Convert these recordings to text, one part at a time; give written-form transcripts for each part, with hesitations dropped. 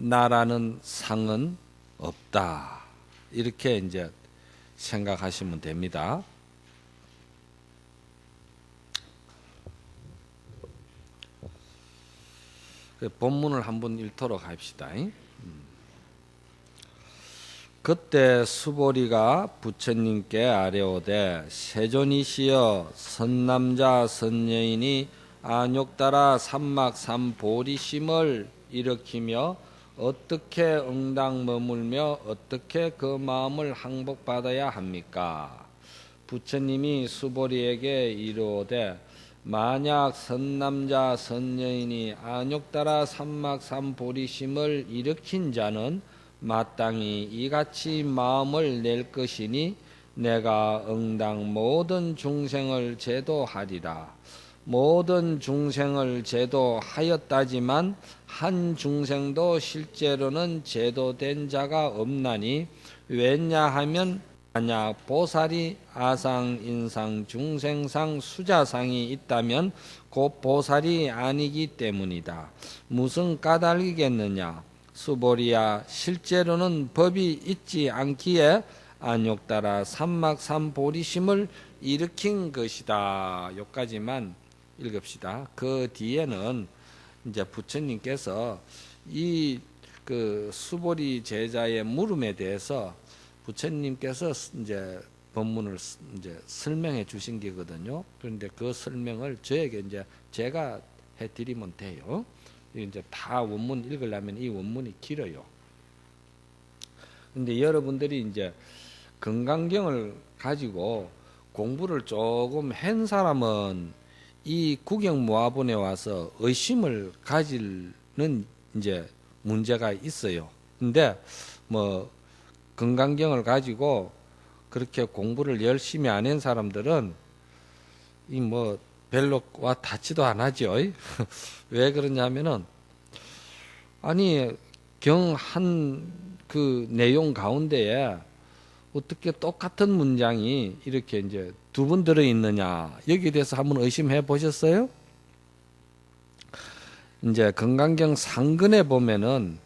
나라는 상은 없다. 이렇게 이제 생각하시면 됩니다. 본문을 한번 읽도록 합시다. 그때 수보리가 부처님께 아뢰오되 세존이시여 선남자 선여인이 안욕따라 삼막삼보리심을 일으키며 어떻게 응당 머물며 어떻게 그 마음을 항복받아야 합니까? 부처님이 수보리에게 이르오되 만약 선남자 선여인이 안욕따라 삼막삼보리심을 일으킨 자는 마땅히 이같이 마음을 낼 것이니 내가 응당 모든 중생을 제도하리라. 모든 중생을 제도하였다지만 한 중생도 실제로는 제도된 자가 없나니 왜냐하면 만약 보살이 아상, 인상, 중생상, 수자상이 있다면 곧 보살이 아니기 때문이다. 무슨 까닭이겠느냐? 수보리야, 실제로는 법이 있지 않기에 안욕따라 삼막삼보리심을 일으킨 것이다. 여기까지만 읽읍시다. 그 뒤에는 이제 부처님께서 이 그 수보리 제자의 물음에 대해서 부처님께서 이제 법문을 이제 설명해 주신 게거든요. 그런데 그 설명을 저에게 이제 제가 해드리면 돼요. 이제 다 원문 읽으려면 이 원문이 길어요. 근데 여러분들이 이제 건강경을 가지고 공부를 조금 한 사람은 이 구경모아본에 와서 의심을 가지는 이제 문제가 있어요. 근데 뭐 건강경을 가지고 그렇게 공부를 열심히 안 한 사람들은 이 뭐 별로 와 닿지도 안 하죠. 왜 그러냐면은 아니 경 한 그 내용 가운데에 어떻게 똑같은 문장이 이렇게 이제 두 번 들어 있느냐 여기에 대해서 한번 의심해 보셨어요? 이제 건강경 상근에 보면은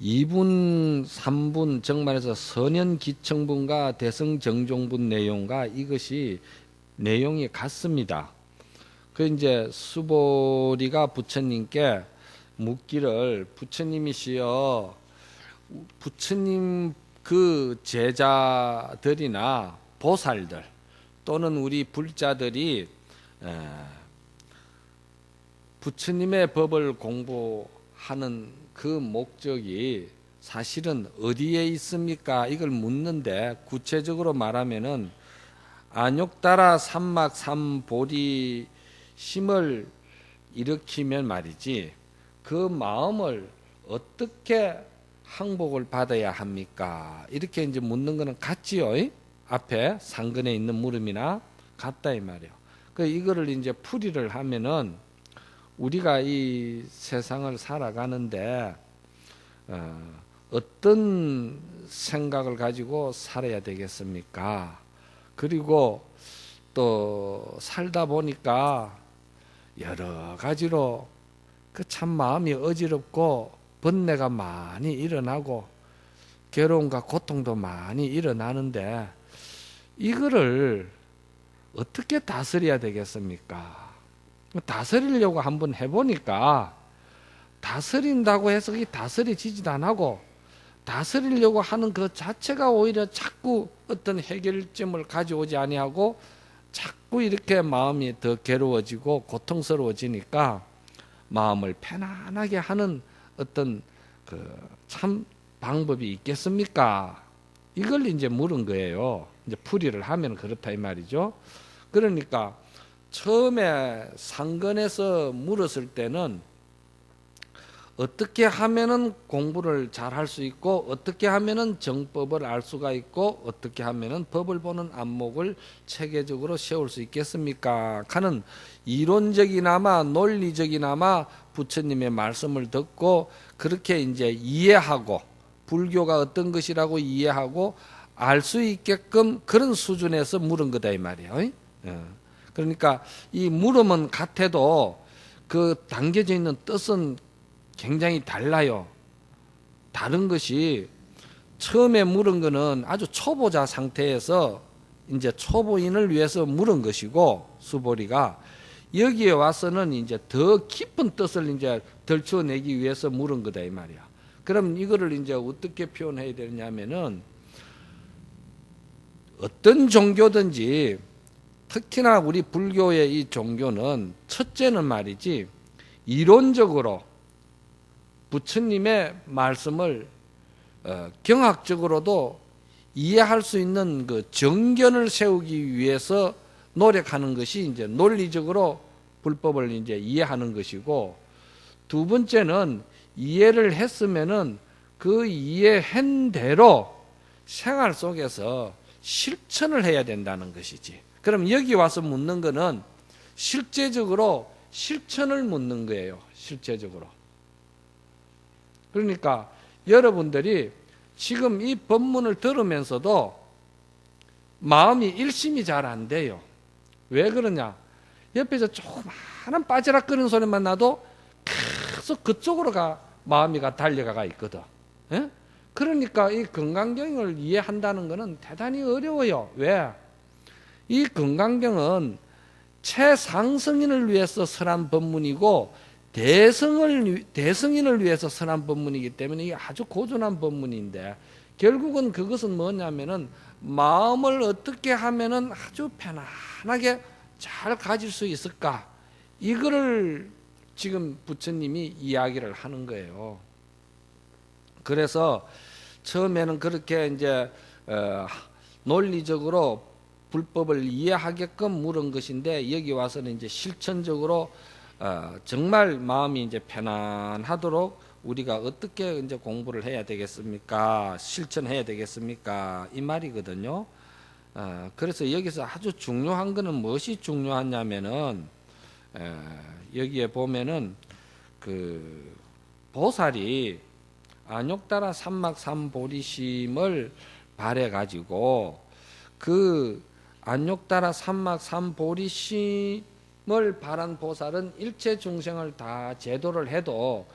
2분, 3분 정말해서 선현기청분과 대성정종분 내용과 이것이 내용이 같습니다. 그 이제 수보리가 부처님께 묻기를 부처님이시여 부처님 그 제자들이나 보살들 또는 우리 불자들이 부처님의 법을 공부하는 그 목적이 사실은 어디에 있습니까? 이걸 묻는데 구체적으로 말하면은 안욕따라 삼막삼보리심을 일으키면 말이지 그 마음을 어떻게 항복을 받아야 합니까? 이렇게 이제 묻는 거는 같지요. 앞에 상근에 있는 물음이나 같다 이 말이에요. 그 이거를 이제 풀이를 하면은 우리가 이 세상을 살아가는데 어떤 생각을 가지고 살아야 되겠습니까? 그리고 또 살다 보니까 여러 가지로 그 참 마음이 어지럽고 번뇌가 많이 일어나고 괴로움과 고통도 많이 일어나는데 이거를 어떻게 다스려야 되겠습니까? 다스리려고 한번 해보니까 다스린다고 해서 그게 다스려지지도 않고 다스리려고 하는 그 자체가 오히려 자꾸 어떤 해결점을 가져오지 아니하고 자꾸 이렇게 마음이 더 괴로워지고 고통스러워지니까 마음을 편안하게 하는 어떤 그 참 방법이 있겠습니까? 이걸 이제 물은 거예요. 이제 풀이를 하면 그렇다 이 말이죠. 그러니까 처음에 상근에서 물었을 때는 어떻게 하면은 공부를 잘 할 수 있고 어떻게 하면은 정법을 알 수가 있고 어떻게 하면은 법을 보는 안목을 체계적으로 세울 수 있겠습니까? 하는 이론적이나마 논리적이나마 부처님의 말씀을 듣고 그렇게 이제 이해하고 불교가 어떤 것이라고 이해하고 알 수 있게끔 그런 수준에서 물은 거다 이 말이에요. 그러니까 이 물음은 같아도 그 담겨져 있는 뜻은 굉장히 달라요. 다른 것이 처음에 물은 거는 아주 초보자 상태에서 이제 초보인을 위해서 물은 것이고 수보리가 여기에 와서는 이제 더 깊은 뜻을 이제 덜쳐내기 위해서 물은 거다 이 말이야. 그럼 이거를 이제 어떻게 표현해야 되냐면은 어떤 종교든지 특히나 우리 불교의 이 종교는 첫째는 말이지 이론적으로 부처님의 말씀을 경학적으로도 이해할 수 있는 그 정견을 세우기 위해서 노력하는 것이 이제 논리적으로 불법을 이제 이해하는 것이고, 두 번째는 이해를 했으면은 그 이해한 대로 생활 속에서 실천을 해야 된다는 것이지. 그럼 여기 와서 묻는 거는 실제적으로 실천을 묻는 거예요. 실제적으로. 그러니까 여러분들이 지금 이 법문을 들으면서도 마음이 일심이 잘 안 돼요. 왜 그러냐? 옆에서 조그마한 빠지락거리는 소리만 나도 계속 그쪽으로 마음이 달려가 있거든. 예? 그러니까 이 건강경을 이해한다는 것은 대단히 어려워요. 왜? 이 건강경은 최상승인을 위해서 설한 법문이고 대승인을 위해서 설한 법문이기 때문에 이게 아주 고전한 법문인데, 결국은 그것은 뭐냐면은 마음을 어떻게 하면은 아주 편안하게 잘 가질 수 있을까, 이거를 지금 부처님이 이야기를 하는 거예요. 그래서 처음에는 그렇게 이제 논리적으로 불법을 이해하게끔 물은 것인데, 여기 와서는 이제 실천적으로 정말 마음이 이제 편안하도록 우리가 어떻게 이제 공부를 해야 되겠습니까? 실천해야 되겠습니까? 이 말이거든요. 그래서 여기서 아주 중요한 것은 무엇이 중요하냐면은 여기에 보면은 그 보살이 안욕따라 삼막삼보리심을 발해 가지고 그 안욕따라 삼막삼보리심을 발한 보살은 일체 중생을 다 제도를 해도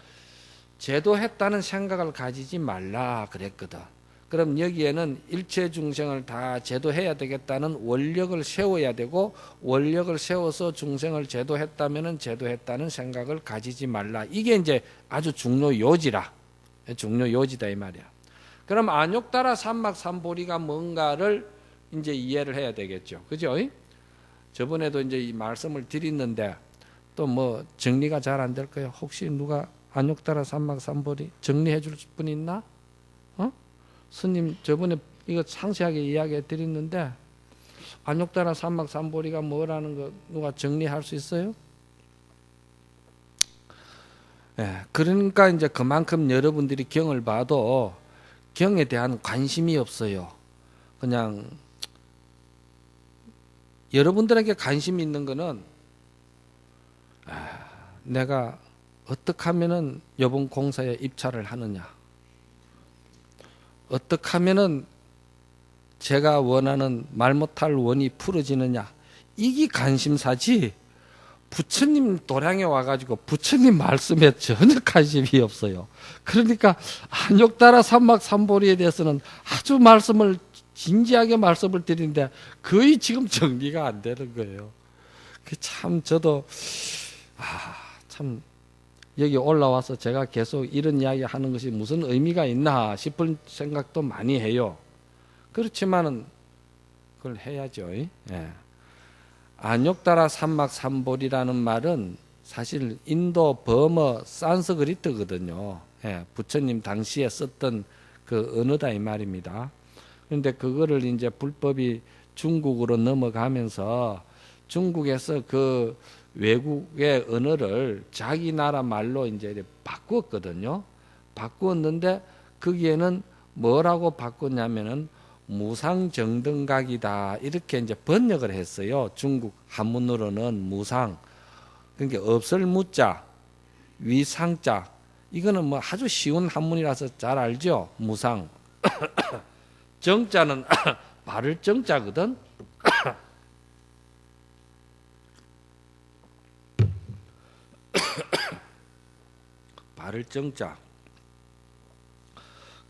제도했다는 생각을 가지지 말라 그랬거든. 그럼 여기에는 일체 중생을 다 제도해야 되겠다는 원력을 세워야 되고, 원력을 세워서 중생을 제도했다면은 제도했다는 생각을 가지지 말라. 이게 이제 아주 중요 요지라. 중요 요지다 이 말이야. 그럼 안욕따라 삼막삼보리가 뭔가를 이제 이해를 해야 되겠죠. 그죠? 저번에도 이제 이 말씀을 드렸는데 또 뭐 정리가 잘 안 될 거예요. 혹시 누가 안욕따라 삼막삼보리 정리해 줄 분 있나? 스님 저번에 이거 상세하게 이야기해 드렸는데 안욕따라 삼막삼보리가 뭐라는 거 누가 정리할 수 있어요? 예, 그러니까 이제 그만큼 여러분들이 경을 봐도 경에 대한 관심이 없어요. 그냥 여러분들에게 관심이 있는 거는 내가 어떻게 하면은 이번 공사에 입찰을 하느냐, 어떻게 하면은 제가 원하는 말 못할 원이 풀어지느냐, 이게 관심사지 부처님 도량에 와가지고 부처님 말씀에 전혀 관심이 없어요. 그러니까 안욕따라 삼막삼보리에 대해서는 아주 말씀을 진지하게 말씀을 드리는데 거의 지금 정리가 안 되는 거예요. 참 저도 참 여기 올라와서 제가 계속 이런 이야기 하는 것이 무슨 의미가 있나 싶은 생각도 많이 해요. 그렇지만은 그걸 해야죠. 예. 안욕따라 삼막삼보리라는 말은 사실 인도 버머 산스크리트거든요. 예. 부처님 당시에 썼던 그 언어다 이 말입니다. 그런데 그거를 이제 불법이 중국으로 넘어가면서 중국에서 그 외국의 언어를 자기 나라 말로 이제 바꾸었거든요. 바꾸었는데 거기에는 뭐라고 바꿨냐면은 무상정등각이다 이렇게 이제 번역을 했어요. 중국 한문으로는 무상, 그러니까 없을 무자, 위상자, 이거는 뭐 아주 쉬운 한문이라서 잘 알죠. 무상. 정자는 바를 정자거든. 바를 열정자.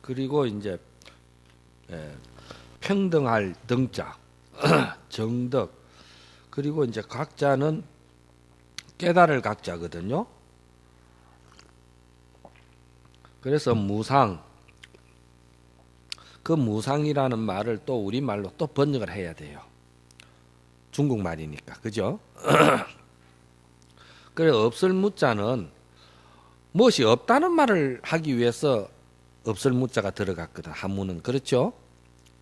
그리고 이제 평등할 등자. 정덕. 그리고 이제 각자는 깨달을 각자거든요. 그래서 무상. 그 무상이라는 말을 또 우리말로 또 번역을 해야 돼요. 중국말이니까. 그죠? 그래 없을 무자는 무엇이 없다는 말을 하기 위해서 없을 무자가 들어갔거든. 한문은. 그렇죠?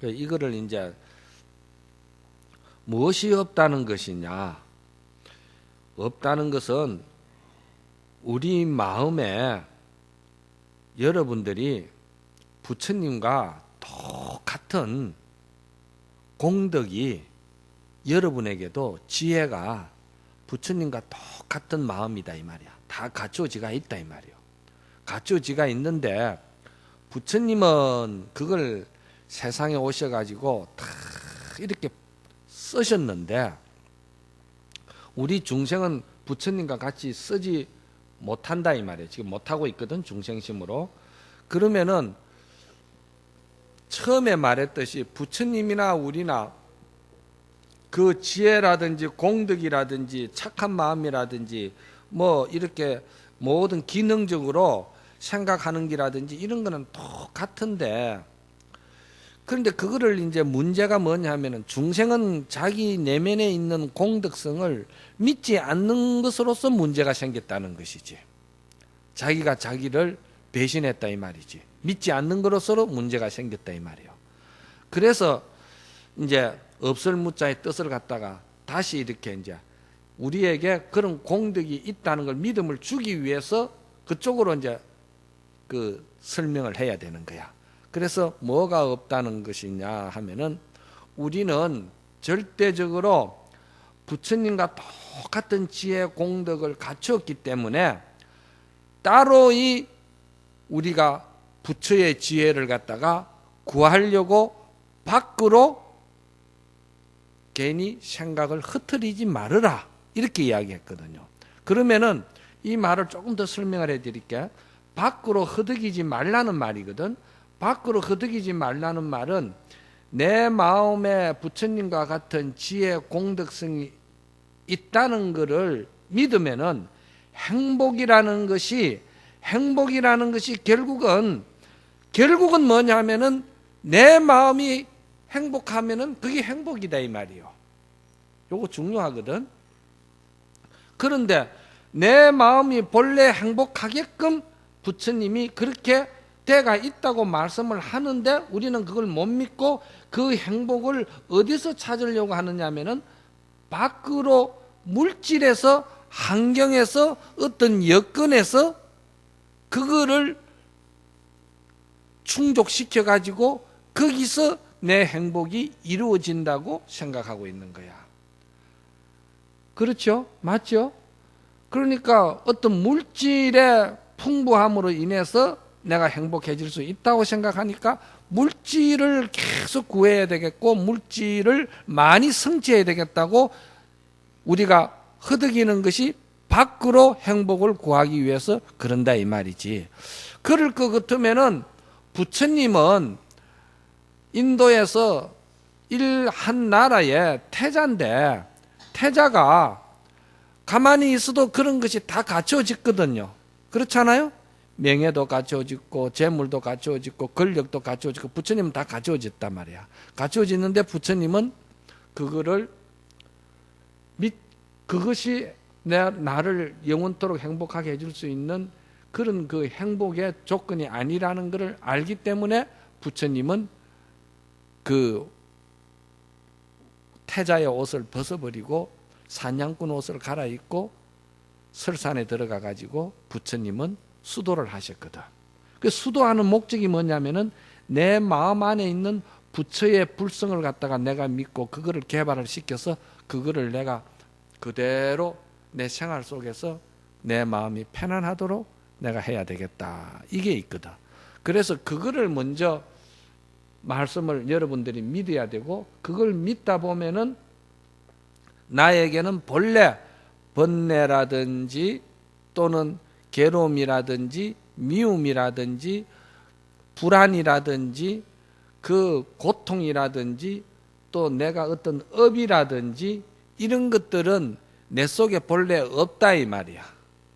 이거를 이제 무엇이 없다는 것이냐? 없다는 것은 우리 마음에 여러분들이 부처님과 똑같은 공덕이 여러분에게도 지혜가 부처님과 똑같은 마음이다 이 말이야. 다 갖춰지가 있다 이 말이야. 갖춰지가 있는데 부처님은 그걸 세상에 오셔가지고 다 이렇게 쓰셨는데 우리 중생은 부처님과 같이 쓰지 못한다 이 말이에요. 지금 못하고 있거든 중생심으로. 그러면은 처음에 말했듯이 부처님이나 우리나 그 지혜라든지 공덕이라든지 착한 마음이라든지 뭐 이렇게 모든 기능적으로 생각하는 기라든지 이런 거는 똑같은데 그런데 그거를 이제 문제가 뭐냐 하면은 중생은 자기 내면에 있는 공덕성을 믿지 않는 것으로서 문제가 생겼다는 것이지. 자기가 자기를 배신했다 이 말이지. 믿지 않는 것으로 문제가 생겼다 이 말이에요. 그래서 이제 없을 무자의 뜻을 갖다가 다시 이렇게 이제 우리에게 그런 공덕이 있다는 걸 믿음을 주기 위해서 그쪽으로 이제 그 설명을 해야 되는 거야. 그래서 뭐가 없다는 것이냐 하면은 우리는 절대적으로 부처님과 똑같은 지혜 공덕을 갖추었기 때문에 따로 이 우리가 부처의 지혜를 갖다가 구하려고 밖으로 괜히 생각을 흩트리지 말으라 이렇게 이야기했거든요. 그러면은 이 말을 조금 더 설명을 해드릴게요. 밖으로 허덕이지 말라는 말이거든. 밖으로 허덕이지 말라는 말은 내 마음에 부처님과 같은 지혜 공덕성이 있다는 것을 믿으면은 행복이라는 것이 결국은 뭐냐면은 내 마음이 행복하면은 그게 행복이다 이 말이요. 요거 중요하거든. 그런데 내 마음이 본래 행복하게끔 부처님이 그렇게 때가 있다고 말씀을 하는데 우리는 그걸 못 믿고 그 행복을 어디서 찾으려고 하느냐 하면은 밖으로 물질에서 환경에서 어떤 여건에서 그거를 충족시켜 가지고 거기서 내 행복이 이루어진다고 생각하고 있는 거야. 그렇죠? 맞죠? 그러니까 어떤 물질의 풍부함으로 인해서 내가 행복해질 수 있다고 생각하니까 물질을 계속 구해야 되겠고 물질을 많이 성취해야 되겠다고 우리가 허덕이는 것이 밖으로 행복을 구하기 위해서 그런다 이 말이지. 그럴 것 같으면은 부처님은 인도에서 한 나라의 태자인데 태자가 가만히 있어도 그런 것이 다 갖춰졌거든요. 그렇잖아요? 명예도 갖춰졌고 재물도 갖춰졌고 권력도 갖춰졌고 부처님은 다 갖춰졌단 말이야. 갖춰졌는데 부처님은 그것이 나를 영원토록 행복하게 해줄 수 있는 그런 그 행복의 조건이 아니라는 것을 알기 때문에 부처님은 그 태자의 옷을 벗어버리고 사냥꾼 옷을 갈아입고 설산에 들어가 가지고 부처님은 수도를 하셨거든. 그 수도하는 목적이 뭐냐면은 내 마음 안에 있는 부처의 불성을 갖다가 내가 믿고 그거를 개발을 시켜서 그거를 내가 그대로 내 생활 속에서 내 마음이 편안하도록 내가 해야 되겠다. 이게 있거든. 그래서 그거를 먼저 말씀을 여러분들이 믿어야 되고 그걸 믿다 보면은 나에게는 본래 번뇌라든지 또는 괴로움이라든지 미움이라든지 불안이라든지 그 고통이라든지 또 내가 어떤 업이라든지 이런 것들은 내 속에 본래 없다 이 말이야.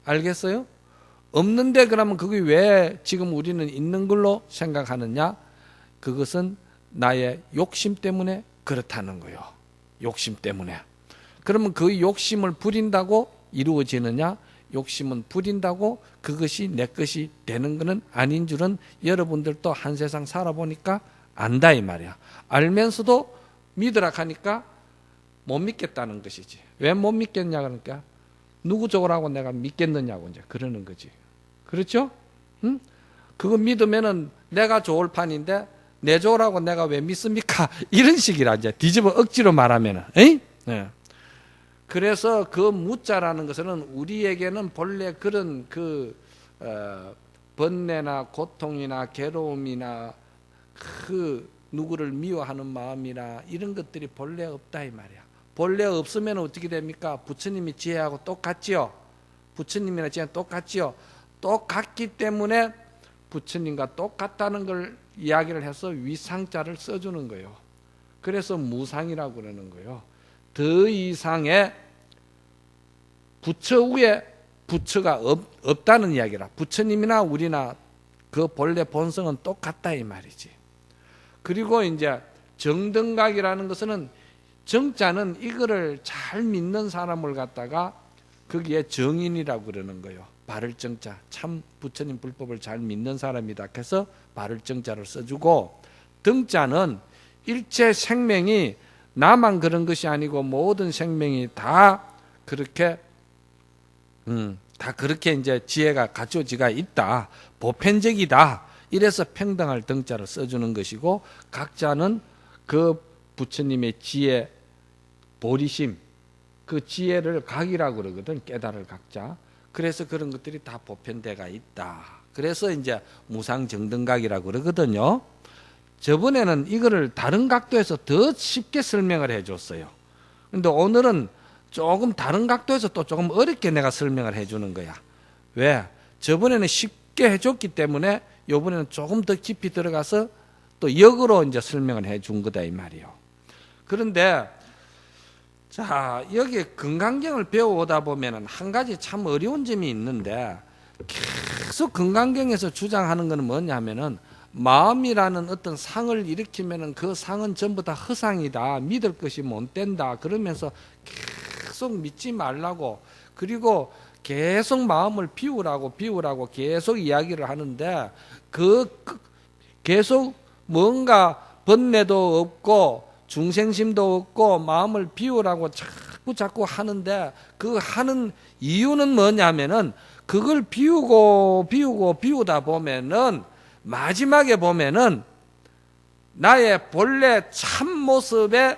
알겠어요? 없는데 그러면 그게 왜 지금 우리는 있는 걸로 생각하느냐? 그것은 나의 욕심 때문에 그렇다는 거예요. 욕심 때문에. 그러면 그 욕심을 부린다고 이루어지느냐? 욕심은 부린다고 그것이 내 것이 되는 것은 아닌 줄은 여러분들도 한 세상 살아보니까 안다 이 말이야. 알면서도 믿으라 하니까 못 믿겠다는 것이지. 왜 못 믿겠냐 그러니까 누구 좋으라고 내가 믿겠느냐고 이제 그러는 거지. 그렇죠? 응? 그거 믿으면은 내가 좋을 판인데 내 좋으라고 내가 왜 믿습니까? 이런 식이라 이제 뒤집어 억지로 말하면은. 에이? 네. 그래서 그 무자라는 것은 우리에게는 본래 그런 번뇌나 고통이나 괴로움이나 그 누구를 미워하는 마음이나 이런 것들이 본래 없다 이 말이야. 본래 없으면 어떻게 됩니까? 부처님이 지혜하고 똑같지요. 부처님이나 지혜 똑같지요. 똑같기 때문에 부처님과 똑같다는 걸 이야기를 해서 위상자를 써주는 거예요. 그래서 무상이라고 그러는 거예요. 더 이상의 부처 위에 부처가 없다는 이야기라. 부처님이나 우리나 그 본래 본성은 똑같다 이 말이지. 그리고 이제 정등각이라는 것은 정자는 이거를 잘 믿는 사람을 갖다가 거기에 정인이라고 그러는 거예요. 바를 정자. 참 부처님 불법을 잘 믿는 사람이다. 그래서 바를 정자를 써주고, 등자는 일체 생명이 나만 그런 것이 아니고 모든 생명이 다 그렇게 이제 지혜가 갖춰지가 있다. 보편적이다. 이래서 평등할 등자를 써주는 것이고, 각자는 그 부처님의 지혜, 보리심, 그 지혜를 각이라고 그러거든. 깨달을 각자. 그래서 그런 것들이 다 보편대가 있다. 그래서 이제 무상정등각이라고 그러거든요. 저번에는 이거를 다른 각도에서 더 쉽게 설명을 해줬어요. 근데 오늘은 조금 다른 각도에서 또 조금 어렵게 내가 설명을 해주는 거야. 왜? 저번에는 쉽게 해줬기 때문에 이번에는 조금 더 깊이 들어가서 또 역으로 이제 설명을 해준 거다 이 말이요. 그런데 자, 여기 건강경을 배워오다 보면은 한 가지 참 어려운 점이 있는데, 계속 건강경에서 주장하는 것은 뭐냐면은 마음이라는 어떤 상을 일으키면은 그 상은 전부 다 허상이다. 믿을 것이 못 된다. 그러면서 계속 믿지 말라고, 그리고 계속 마음을 비우라고 계속 이야기를 하는데, 계속 뭔가 번뇌도 없고 중생심도 없고 마음을 비우라고 자꾸 하는데, 그 하는 이유는 뭐냐면은 그걸 비우다 보면은 마지막에 보면은 나의 본래 참 모습에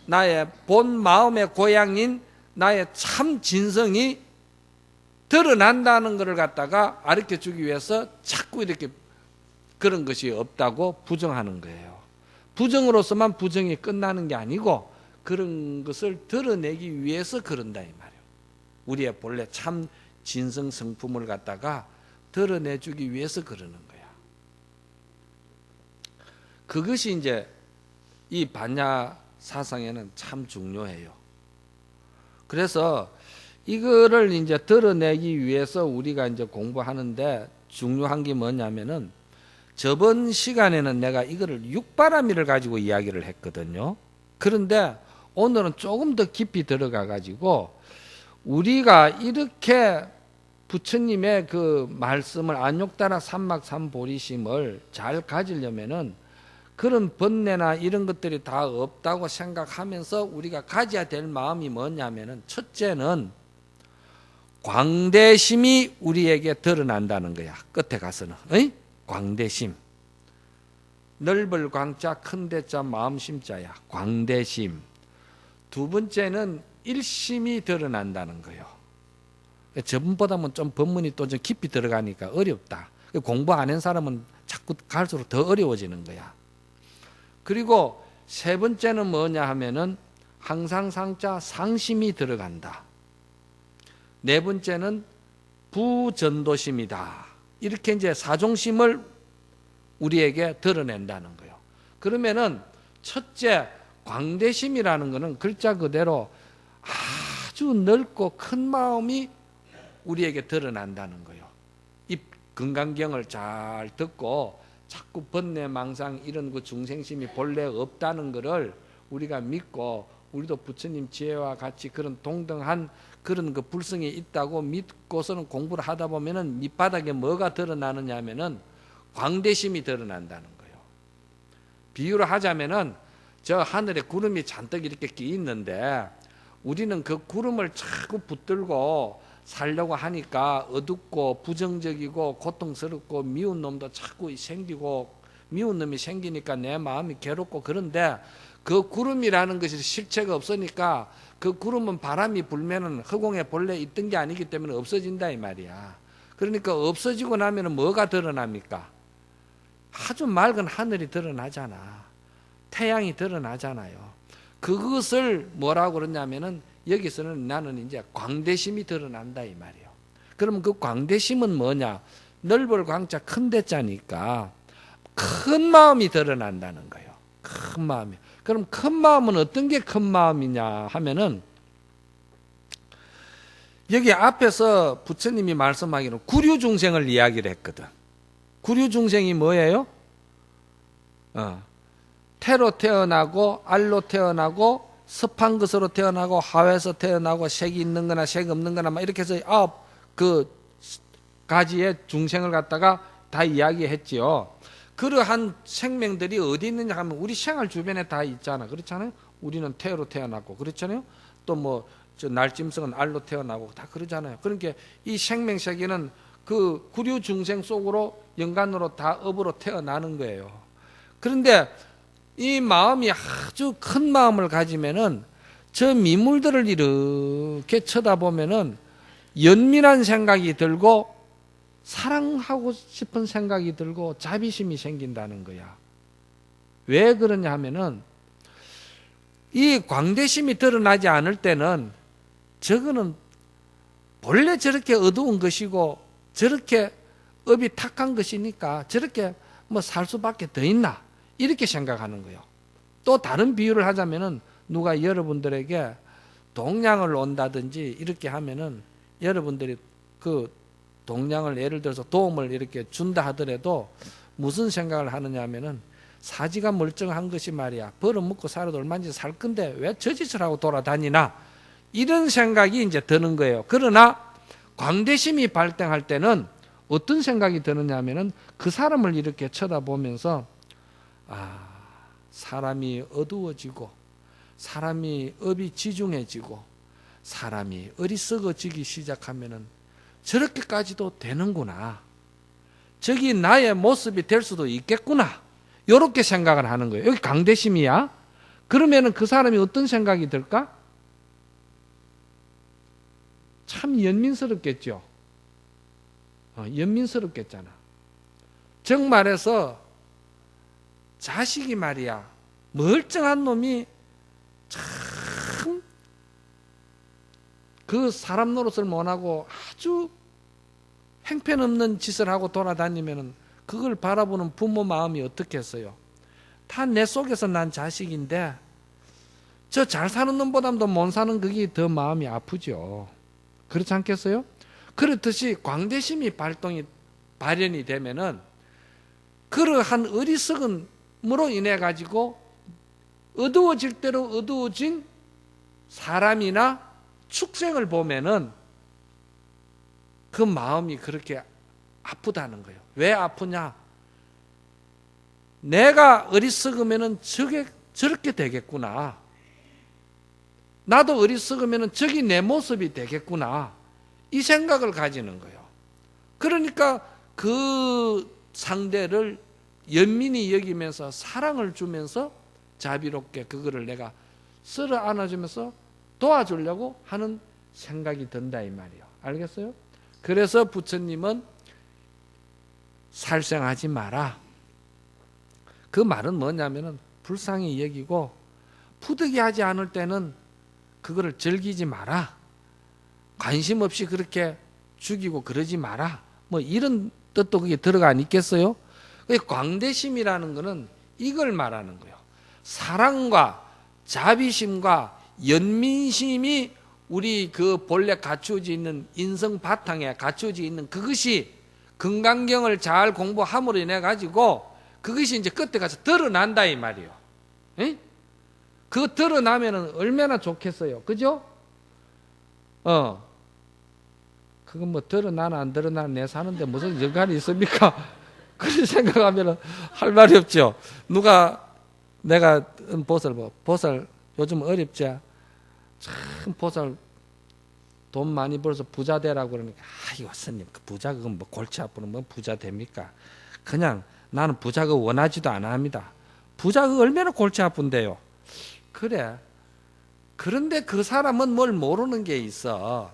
나의 본 마음의 고향인 나의 참 진성이 드러난다는 것을 갖다가 가르쳐 주기 위해서 자꾸 이렇게 그런 것이 없다고 부정하는 거예요. 부정으로서만 부정이 끝나는 게 아니고 그런 것을 드러내기 위해서 그런다 이 말이에요. 우리의 본래 참 진성 성품을 갖다가 드러내주기 위해서 그러는 거야. 그것이 이제 이 반야 사상에는 참 중요해요. 그래서 이거를 이제 드러내기 위해서 우리가 이제 공부하는데 중요한 게 뭐냐면은, 저번 시간에는 내가 이거를 육바라밀을 가지고 이야기를 했거든요. 그런데 오늘은 조금 더 깊이 들어가 가지고 우리가 이렇게 부처님의 그 말씀을 안욕다라 삼막삼보리심을 잘 가지려면은 그런 번뇌나 이런 것들이 다 없다고 생각하면서 우리가 가져야 될 마음이 뭐냐면은, 첫째는 광대심이 우리에게 드러난다는 거야. 끝에 가서는. 어이? 광대심. 넓을 광자 큰 대자 마음심자야. 광대심. 두 번째는 일심이 드러난다는 거예요. 저번보다는 좀 법문이 또 좀 깊이 들어가니까 어렵다. 공부 안 한 사람은 자꾸 갈수록 더 어려워지는 거야. 그리고 세 번째는 뭐냐 하면은 항상 상자 상심이 들어간다. 네 번째는 부전도심이다. 이렇게 이제 사종심을 우리에게 드러낸다는 거예요. 그러면은 첫째 광대심이라는 것은 글자 그대로 아주 넓고 큰 마음이 우리에게 드러난다는 거예요. 이 금강경을 잘 듣고 자꾸 번뇌망상 이런 그 중생심이 본래 없다는 것을 우리가 믿고, 우리도 부처님 지혜와 같이 그런 동등한 그런 그 불성이 있다고 믿고서는 공부를 하다 보면은 밑바닥에 뭐가 드러나느냐 하면은 광대심이 드러난다는 거예요. 비유를 하자면은 저 하늘에 구름이 잔뜩 이렇게 끼 있는데 우리는 그 구름을 자꾸 붙들고 살려고 하니까 어둡고 부정적이고 고통스럽고 미운 놈도 자꾸 생기고, 미운 놈이 생기니까 내 마음이 괴롭고, 그런데 그 구름이라는 것이 실체가 없으니까 그 구름은 바람이 불면은 허공에 본래 있던 게 아니기 때문에 없어진다 이 말이야. 그러니까 없어지고 나면은 뭐가 드러납니까? 아주 맑은 하늘이 드러나잖아. 태양이 드러나잖아요. 그것을 뭐라고 그러냐면은 여기서는 나는 이제 광대심이 드러난다 이 말이에요. 그럼 그 광대심은 뭐냐? 넓을 광자 큰 대자니까 큰 마음이 드러난다는 거예요. 큰 마음이. 그럼 큰 마음은 어떤 게 큰 마음이냐 하면은 여기 앞에서 부처님이 말씀하기로 구류중생을 이야기를 했거든. 구류중생이 뭐예요? 태로 태어나고 알로 태어나고 습한 것으로 태어나고 하회에서 태어나고 색이 있는 거나 색 없는 거나 막 이렇게 해서 9가지의 중생을 갖다가 다 이야기했지요. 그러한 생명들이 어디 있느냐 하면 우리 생활 주변에 다 있잖아. 그렇잖아요. 우리는 태로 태어났고 그렇잖아요. 또 뭐 저 날짐승은 알로 태어나고 다 그러잖아요. 그러니까 이 생명세계는 그 구류 중생 속으로 영간으로 다 업으로 태어나는 거예요. 그런데 이 마음이 아주 큰 마음을 가지면은 저 미물들을 이렇게 쳐다보면은 연민한 생각이 들고 사랑하고 싶은 생각이 들고 자비심이 생긴다는 거야. 왜 그러냐 하면은 이 광대심이 드러나지 않을 때는 저거는 본래 저렇게 어두운 것이고 저렇게 업이 탁한 것이니까 저렇게 뭐 살 수밖에 더 있나 이렇게 생각하는 거예요. 또 다른 비유를 하자면은 누가 여러분들에게 동량을 온다든지 이렇게 하면은 여러분들이 그 동량을 예를 들어서 도움을 이렇게 준다 하더라도 무슨 생각을 하느냐 하면은 사지가 멀쩡한 것이 말이야. 벌어먹고 살아도 얼마든지 살 건데 왜 저 짓을 하고 돌아다니나 이런 생각이 이제 드는 거예요. 그러나 광대심이 발생할 때는 어떤 생각이 드느냐 하면은 그 사람을 이렇게 쳐다보면서 사람이 어두워지고 사람이 업이 지중해지고 사람이 어리석어지기 시작하면은 저렇게까지도 되는구나. 저기 나의 모습이 될 수도 있겠구나. 이렇게 생각을 하는 거예요. 여기 강대심이야. 그러면은 그 사람이 어떤 생각이 들까? 참 연민스럽겠죠. 연민스럽겠잖아. 정말해서 자식이 말이야 멀쩡한 놈이 참 그 사람 노릇을 못하고 아주 행편없는 짓을 하고 돌아다니면은 그걸 바라보는 부모 마음이 어떻겠어요? 다 내 속에서 난 자식인데 저 잘 사는 놈보다도 못 사는 그게 더 마음이 아프죠. 그렇지 않겠어요? 그렇듯이 광대심이 발현이 되면은 그러한 어리석음으로 인해 가지고 어두워질 대로 어두워진 사람이나 축생을 보면은 그 마음이 그렇게 아프다는 거예요. 왜 아프냐? 내가 어리석으면은 저렇게 되겠구나. 나도 어리석으면은 저기 내 모습이 되겠구나. 이 생각을 가지는 거예요. 그러니까 그 상대를 연민히 여기면서 사랑을 주면서 자비롭게 그거를 내가 쓸어 안아주면서 도와주려고 하는 생각이 든다 이 말이에요. 알겠어요? 그래서 부처님은 살생하지 마라. 그 말은 뭐냐면은 불쌍히 여기고 부득이하지 않을 때는 그거를 즐기지 마라. 관심 없이 그렇게 죽이고 그러지 마라. 뭐 이런 뜻도 그게 들어가 안 있겠어요? 광대심이라는 거는 이걸 말하는 거예요. 사랑과 자비심과 연민심이 우리 그 본래 갖추어져 있는 인성 바탕에 갖추어져 있는 그것이 금강경을 잘 공부함으로 인해 가지고 그것이 이제 끝에 가서 드러난다 이 말이에요. 에? 그거 드러나면은 얼마나 좋겠어요. 그죠? 그건 뭐 드러나나 안 드러나나 내 사는데 무슨 연관이 있습니까? 그런 생각하면은 할 말이 없죠. 누가 내가 보살 요즘 어렵지? 참 보살 돈 많이 벌어서 부자 되라고 그러니까 이거 스님 그 부자 그건 뭐 골치 아프는 뭐 부자 됩니까? 그냥 나는 부자 그거 원하지도 않아 합니다. 부자 그거 얼마나 골치 아픈데요. 그래. 그런데 그 사람은 뭘 모르는 게 있어.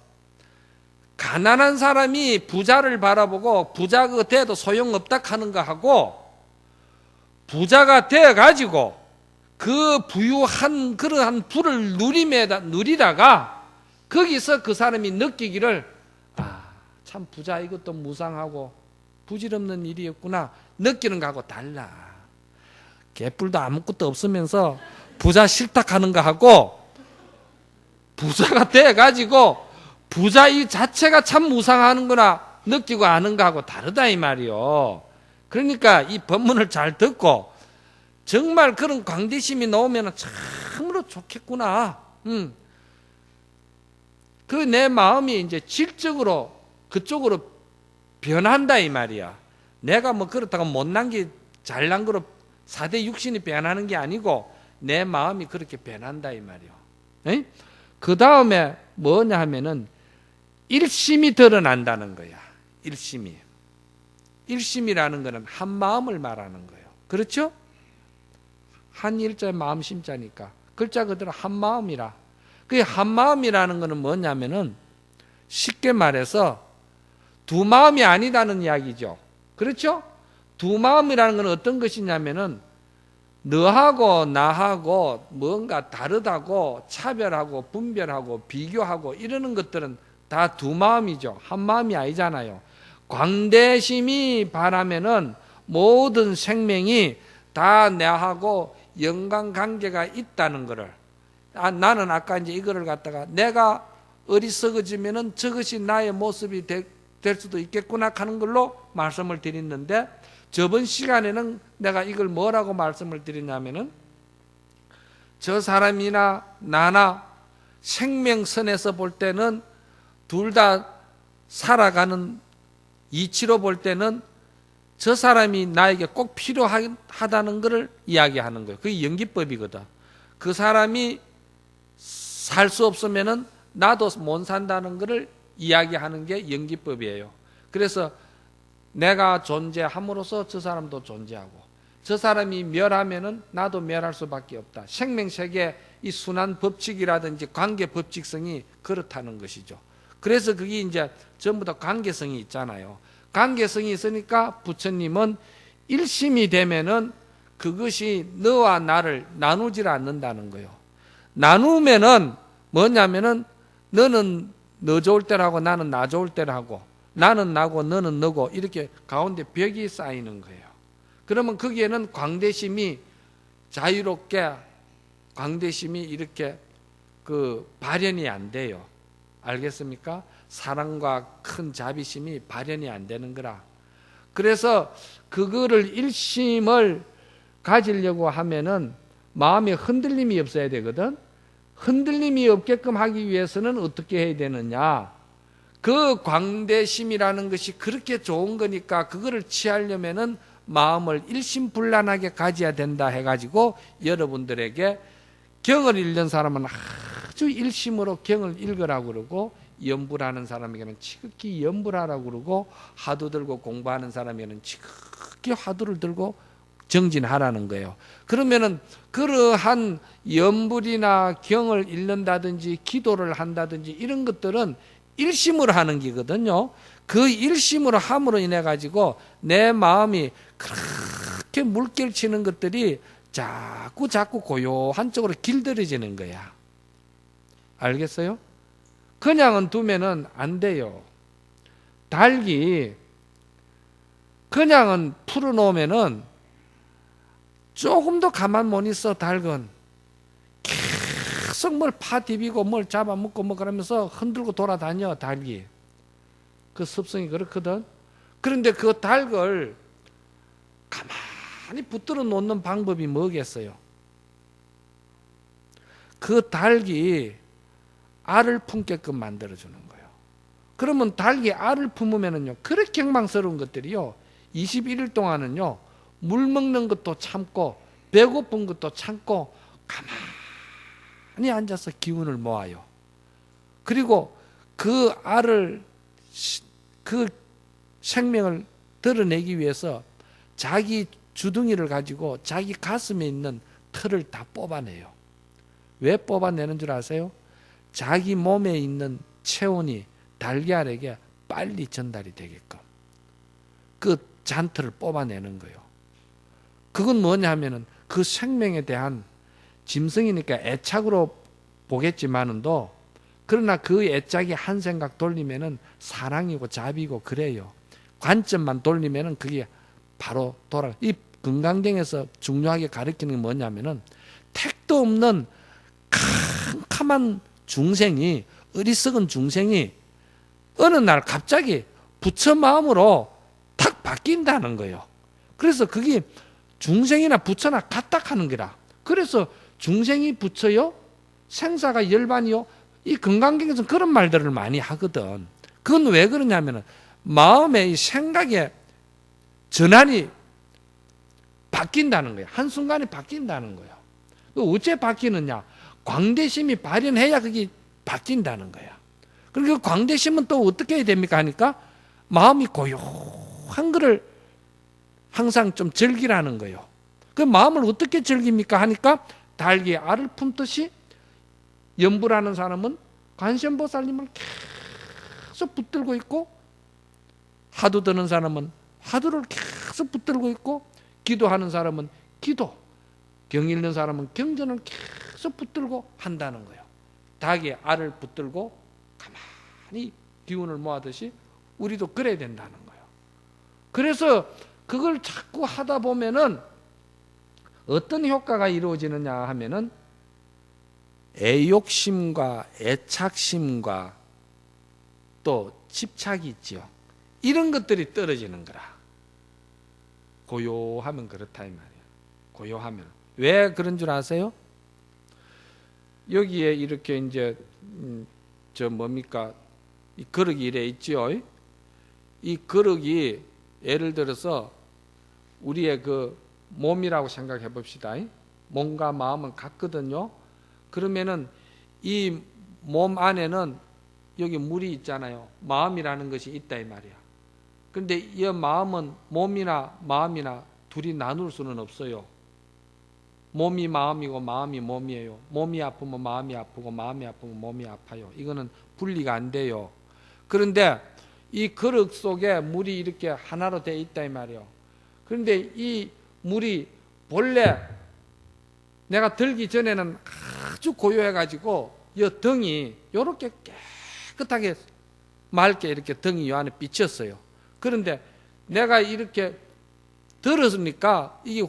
가난한 사람이 부자를 바라보고 부자 그거 돼도 소용없다 하는 거 하고 부자가 되어가지고 그 부유한 그러한 부를 누리다가 거기서 그 사람이 느끼기를 참 부자 이것도 무상하고 부질없는 일이었구나 느끼는 거하고 달라. 개뿔도 아무것도 없으면서 부자 싫다하는 거하고 부자가 돼가지고 부자 이 자체가 참 무상하는구나 느끼고 아는 거하고 다르다 이 말이요. 그러니까 이 법문을 잘 듣고 정말 그런 광대심이 나오면 참으로 좋겠구나. 그 내 마음이 이제 질적으로 그쪽으로 변한다 이 말이야. 내가 뭐 그렇다고 못난 게 잘난 거로 4대 육신이 변하는 게 아니고 내 마음이 그렇게 변한다 이 말이야. 그 다음에 뭐냐 하면은 일심이 드러난다는 거야. 일심이. 일심이라는 거는 한 마음을 말하는 거예요. 그렇죠? 한 일자의 마음 심자니까 글자 그대로 한 마음이라. 그 한 마음이라는 거는 뭐냐면은 쉽게 말해서 두 마음이 아니다는 이야기죠. 그렇죠? 두 마음이라는 건 어떤 것이냐면은 너하고 나하고 뭔가 다르다고 차별하고 분별하고 비교하고 이러는 것들은 다 두 마음이죠. 한 마음이 아니잖아요. 광대심이 바라면은 모든 생명이 다 나하고 연관관계가 있다는 것을 나는 아까 이제 이거를 갖다가 내가 어리석어지면은 저것이 나의 모습이 될 수도 있겠구나 하는 걸로 말씀을 드렸는데 저번 시간에는 내가 이걸 뭐라고 말씀을 드리냐면은 저 사람이나 나나 생명선에서 볼 때는 둘 다 살아가는 이치로 볼 때는 저 사람이 나에게 꼭 필요하다는 것을 이야기하는 거예요. 그게 연기법이거든. 그 사람이 살 수 없으면은 나도 못 산다는 것을 이야기하는 게 연기법이에요. 그래서 내가 존재함으로써 저 사람도 존재하고 저 사람이 멸하면은 나도 멸할 수밖에 없다. 생명세계 이 순환 법칙이라든지 관계 법칙성이 그렇다는 것이죠. 그래서 그게 이제 전부 다 관계성이 있잖아요. 관계성이 있으니까 부처님은 일심이 되면은 그것이 너와 나를 나누질 않는다는 거예요. 나누면은 뭐냐면은 너는 너 좋을 때라고 나는 나 좋을 때라고 나는 나고 너는 너고 이렇게 가운데 벽이 쌓이는 거예요. 그러면 거기에는 광대심이 자유롭게 광대심이 이렇게 그 발현이 안 돼요. 알겠습니까? 사랑과 큰 자비심이 발현이 안 되는 거라. 그래서 그거를 일심을 가지려고 하면은 마음에 흔들림이 없어야 되거든. 흔들림이 없게끔 하기 위해서는 어떻게 해야 되느냐? 그 광대심이라는 것이 그렇게 좋은 거니까 그거를 취하려면은 마음을 일심불란하게 가져야 된다 해가지고 여러분들에게 경을 읽는 사람은 아주 일심으로 경을 읽으라고 그러고 연불하는 사람에게는 지극히 연불하라고 그러고 화두 들고 공부하는 사람에게는 지극히 화두를 들고 정진하라는 거예요. 그러면은 그러한 연불이나 경을 읽는다든지 기도를 한다든지 이런 것들은 일심으로 하는 기거든요. 그 일심으로 함으로 인해 가지고 내 마음이 그렇게 물결치는 것들이 자꾸 고요한 쪽으로 길들여지는 거야. 알겠어요? 그냥은 두면은 안 돼요. 닭이 그냥은 풀어놓으면은 조금도 가만 못 있어. 닭은 계속 뭘 파디비고 뭘 잡아먹고 뭐 그러면서 흔들고 돌아다녀. 닭이 그 습성이 그렇거든. 그런데 그 닭을 가만히 붙들어 놓는 방법이 뭐겠어요? 그 닭이 알을 품게끔 만들어주는 거예요. 그러면 닭이 알을 품으면은요, 그렇게 경망스러운 것들이요, 21일 동안은요, 물 먹는 것도 참고, 배고픈 것도 참고, 가만히 앉아서 기운을 모아요. 그리고 그 알을, 그 생명을 드러내기 위해서 자기 주둥이를 가지고 자기 가슴에 있는 털을 다 뽑아내요. 왜 뽑아내는 줄 아세요? 자기 몸에 있는 체온이 달걀에게 빨리 전달이 되게끔 그 잔털을 뽑아내는 거예요. 그건 뭐냐 하면은 그 생명에 대한, 짐승이니까 애착으로 보겠지만은도, 그러나 그 애착이 한 생각 돌리면은 사랑이고 자비고 그래요. 관점만 돌리면은 그게 바로 돌아. 이 건강경에서 중요하게 가르치는 게 뭐냐면은, 택도 없는 캄캄한 중생이, 어리석은 중생이 어느 날 갑자기 부처 마음으로 탁 바뀐다는 거예요. 그래서 그게 중생이나 부처나 같다 하는 거라. 그래서 중생이 부처요, 생사가 열반이요, 이 건강경에서는 그런 말들을 많이 하거든. 그건 왜 그러냐면은 마음의 이 생각의 전환이 바뀐다는 거예요. 한순간에 바뀐다는 거예요. 어째 바뀌느냐? 광대심이 발현해야 그게 바뀐다는 거야. 그리고 그 광대심은 또 어떻게 해야 됩니까? 하니까 마음이 고요한 거를 항상 좀 즐기라는 거예요. 그 마음을 어떻게 즐깁니까? 하니까 달기 알을 품듯이 염불하는 사람은 관세음보살님을 계속 붙들고 있고, 화두 드는 사람은 화두를 계속 붙들고 있고, 기도하는 사람은 기도, 경 읽는 사람은 경전을 계속 붙들고 한다는 거예요. 닭이 알을 붙들고 가만히 기운을 모아듯이 우리도 그래야 된다는 거예요. 그래서 그걸 자꾸 하다 보면은 어떤 효과가 이루어지느냐 하면은, 애욕심과 애착심과 또 집착이 있죠. 이런 것들이 떨어지는 거라. 고요하면 그렇다 이 말이야. 고요하면. 왜 그런 줄 아세요? 여기에 이렇게 이제 저 뭡니까? 이 그릇이 이래 있죠. 이 그릇이 예를 들어서 우리의 그 몸이라고 생각해 봅시다. 몸과 마음은 같거든요. 그러면은 이 몸 안에는 여기 물이 있잖아요. 마음이라는 것이 있다 이 말이야. 그런데 이 마음은 몸이나 마음이나 둘이 나눌 수는 없어요. 몸이 마음이고 마음이 몸이에요. 몸이 아프면 마음이 아프고 마음이 아프면 몸이 아파요. 이거는 분리가 안 돼요. 그런데 이 그릇 속에 물이 이렇게 하나로 되어 있다 이 말이에요. 그런데 이 물이 본래 내가 들기 전에는 아주 고요해가지고 이 등이 이렇게 깨끗하게 맑게 이렇게 등이 이 안에 비쳤어요. 그런데 내가 이렇게 들었으니까 이게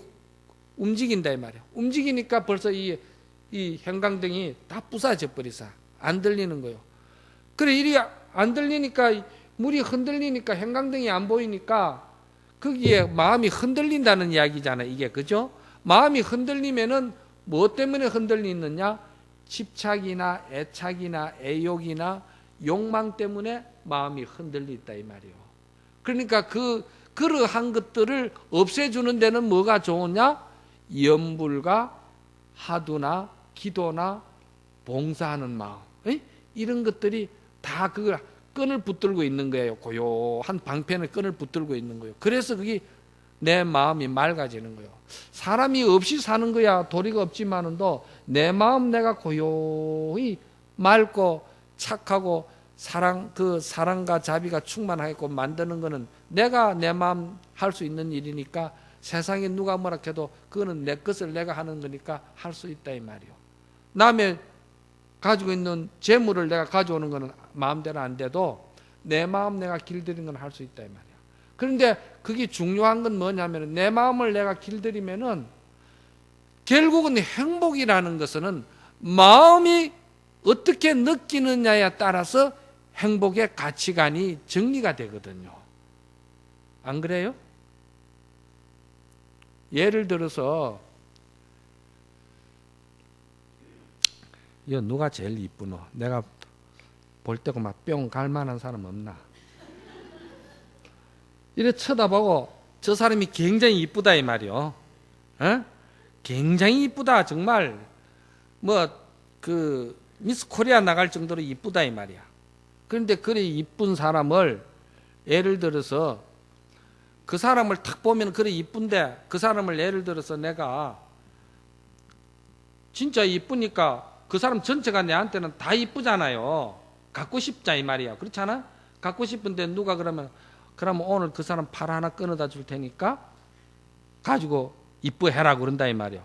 움직인다 이 말이야. 움직이니까 벌써 이 형광등이 다 부사져 버리사. 안 들리는 거요. 그래 이리 안 들리니까, 물이 흔들리니까 형광등이 안 보이니까 거기에 마음이 흔들린다는 이야기잖아 이게. 그죠? 마음이 흔들리면은 뭐 때문에 흔들리느냐? 집착이나 애착이나 애욕이나 욕망 때문에 마음이 흔들린다 이 말이요. 그러니까 그러한 것들을 없애주는 데는 뭐가 좋으냐? 염불과 하두나 기도나 봉사하는 마음, 이런 것들이 다 그걸 끈을 붙들고 있는 거예요. 고요한 방편에 끈을 붙들고 있는 거예요. 그래서 그게 내 마음이 맑아지는 거예요. 사람이 없이 사는 거야 도리가 없지만은도 내 마음 내가 고요히 맑고 착하고 그 사랑과 자비가 충만하게끔 만드는 거는 내가 내 마음 할 수 있는 일이니까, 세상에 누가 뭐라 해도 그거는 내 것을 내가 하는 거니까 할 수 있다 이 말이요. 남의 가지고 있는 재물을 내가 가져오는 거는 마음대로 안 돼도 내 마음 내가 길들이는 건 할 수 있다 이 말이야. 그런데 그게 중요한 건 뭐냐면 내 마음을 내가 길들이면은 결국은 행복이라는 것은 마음이 어떻게 느끼느냐에 따라서 행복의 가치관이 정리가 되거든요. 안 그래요? 예를 들어서 누가 제일 이쁘노? 내가 볼 때고 막 뿅 갈 만한 사람 없나? 이래 쳐다보고 저 사람이 굉장히 이쁘다 이 말이요. 어? 굉장히 이쁘다 정말 미스 코리아 나갈 정도로 이쁘다 이 말이야. 그런데 그래 이쁜 사람을 예를 들어서 그 사람을 탁 보면 그래 이쁜데 그 사람을 예를 들어서 내가 진짜 이쁘니까 그 사람 전체가 내한테는 다 이쁘잖아요. 갖고 싶자 이 말이야. 그렇잖아? 갖고 싶은데 누가 그러면 오늘 그 사람 팔 하나 끊어다 줄 테니까 가지고 이뻐해라 그런다 이 말이야.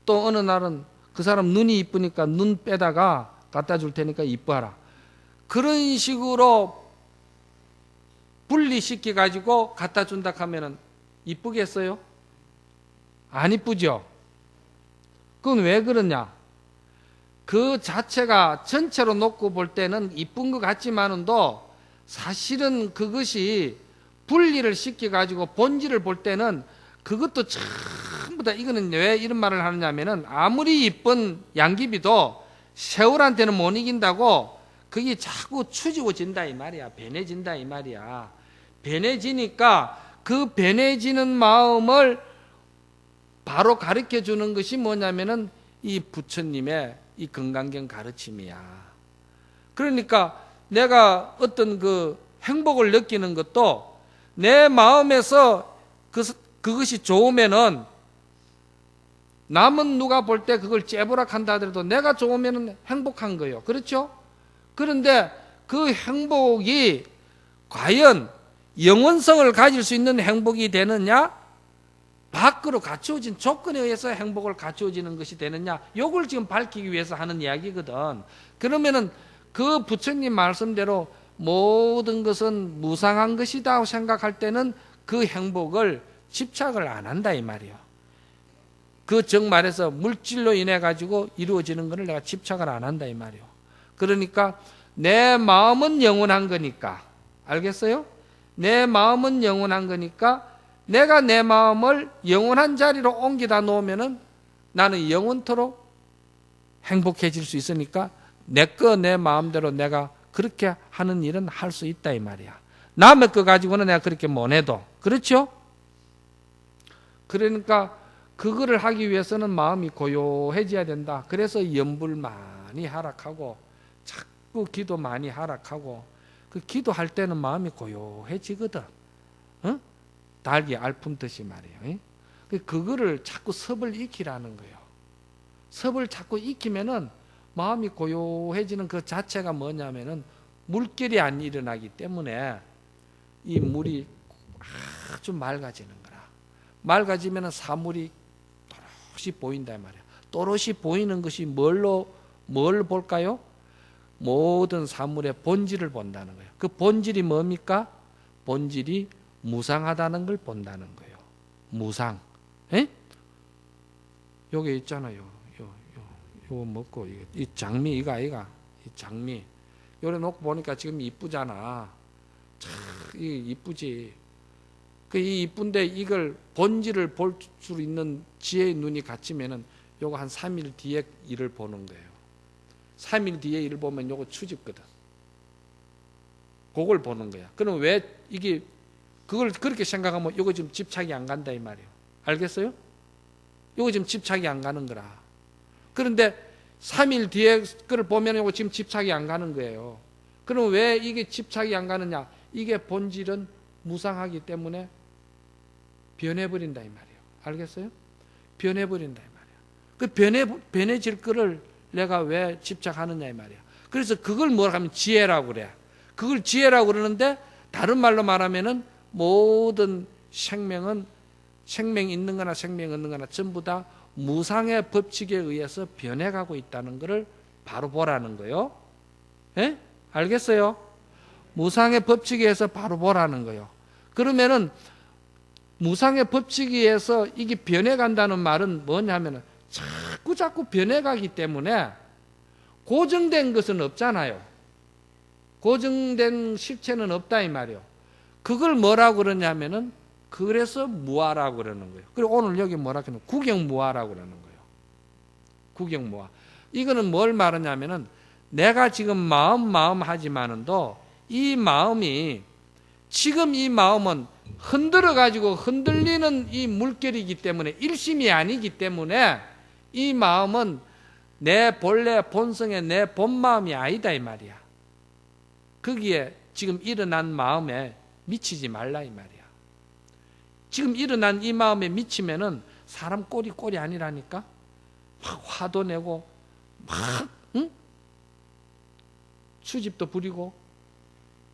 또 어느 날은 그 사람 눈이 이쁘니까 눈 빼다가 갖다 줄 테니까 이뻐하라. 그런 식으로 분리시켜 가지고 갖다 준다 하면은 이쁘겠어요? 안 이쁘죠? 그건 왜 그러냐? 그 자체가 전체로 놓고 볼 때는 이쁜 것 같지만은도 사실은 그것이 분리를 시켜 가지고 본질을 볼 때는 그것도 전부 다 이거는 왜 이런 말을 하느냐면은 아무리 이쁜 양귀비도 새우한테는 못 이긴다고 그게 자꾸 추지워진다 이 말이야. 변해진다 이 말이야. 변해지니까 그 변해지는 마음을 바로 가르쳐 주는 것이 뭐냐면은 이 부처님의 이 건강경 가르침이야. 그러니까 내가 어떤 그 행복을 느끼는 것도 내 마음에서 그것이 좋으면은 남은 누가 볼 때 그걸 째보락 한다 하더라도 내가 좋으면은 행복한 거예요. 그렇죠? 그런데 그 행복이 과연 영원성을 가질 수 있는 행복이 되느냐? 밖으로 갖추어진 조건에 의해서 행복을 갖추어지는 것이 되느냐? 요걸 지금 밝히기 위해서 하는 이야기거든. 그러면은 그 부처님 말씀대로 모든 것은 무상한 것이다 생각할 때는 그 행복을 집착을 안 한다 이 말이에요. 그 정말에서 물질로 인해 가지고 이루어지는 것을 내가 집착을 안 한다 이 말이에요. 그러니까 내 마음은 영원한 거니까, 알겠어요? 내 마음은 영원한 거니까 내가 내 마음을 영원한 자리로 옮기다 놓으면은 나는 영원토록 행복해질 수 있으니까 내 마음대로 내가 그렇게 하는 일은 할 수 있다 이 말이야. 남의 거 가지고는 내가 그렇게 못 해도. 그렇죠? 그러니까 그거를 하기 위해서는 마음이 고요해져야 된다. 그래서 염불 많이 하락하고 자꾸 기도 많이 하락하고 그 기도할 때는 마음이 고요해지거든. 어? 달기 알품듯이 말이에요. 그거를 자꾸 섭을 익히라는 거예요. 섭을 자꾸 익히면은 마음이 고요해지는 그 자체가 뭐냐면은 물결이 안 일어나기 때문에 이 물이 아주 맑아지는 거라. 맑아지면은 사물이 또렷이 보인다 말이야. 또렷이 보이는 것이 뭘 볼까요? 모든 사물의 본질을 본다는 거예요. 그 본질이 뭡니까? 본질이 무상하다는 걸 본다는 거예요. 무상. 에? 여기 있잖아요. 요거 먹고 이 장미 이 장미. 요래 놓고 보니까 지금 이쁘잖아. 참 이쁘지. 이 이쁜데 이걸 본질을 볼 수 있는 지혜의 눈이 갖추면은 요거 한 3일 뒤에 일을 보는 거예요. 3일 뒤에 일을 보면 요거 추집거든. 그걸 보는 거야. 그럼 왜 이게 그걸 그렇게 생각하면 요거 지금 집착이 안 간다 이 말이에요. 알겠어요? 요거 지금 집착이 안 가는 거라. 그런데 3일 뒤에 그걸 보면 요거 지금 집착이 안 가는 거예요. 그럼 왜 이게 집착이 안 가느냐? 이게 본질은 무상하기 때문에 변해버린다 이 말이에요. 알겠어요? 변해버린다 이 말이에요. 그 변해질 거를 내가 왜 집착하느냐 이 말이야. 그래서 그걸 뭐라 하면 지혜라고 그래. 그걸 지혜라고 그러는데 다른 말로 말하면은 모든 생명은 생명이 있는 거나 생명이 없는 거나 전부 다 무상의 법칙에 의해서 변해가고 있다는 것을 바로 보라는 거예요. 예? 알겠어요? 무상의 법칙에 의해서 바로 보라는 거예요. 그러면은 무상의 법칙에 의해서 이게 변해간다는 말은 뭐냐면은 자꾸 변해가기 때문에 고정된 것은 없잖아요. 고정된 실체는 없다 이 말이요. 그걸 뭐라고 그러냐면은 그래서 무아라고 그러는 거예요. 그리고 오늘 여기 뭐라고 하냐면 구경무아라고 그러는 거예요. 구경무아. 이거는 뭘 말하냐면은 내가 지금 마음 하지만은도 이 마음이 지금 이 마음은 흔들어 가지고 흔들리는 이 물결이기 때문에 일심이 아니기 때문에 이 마음은 내 본래 본성의 내 본마음이 아니다 이 말이야. 거기에 지금 일어난 마음에 미치지 말라 이 말이야. 지금 일어난 이 마음에 미치면은 사람 꼴이 아니라니까. 막 화도 내고 막 수집도 부리고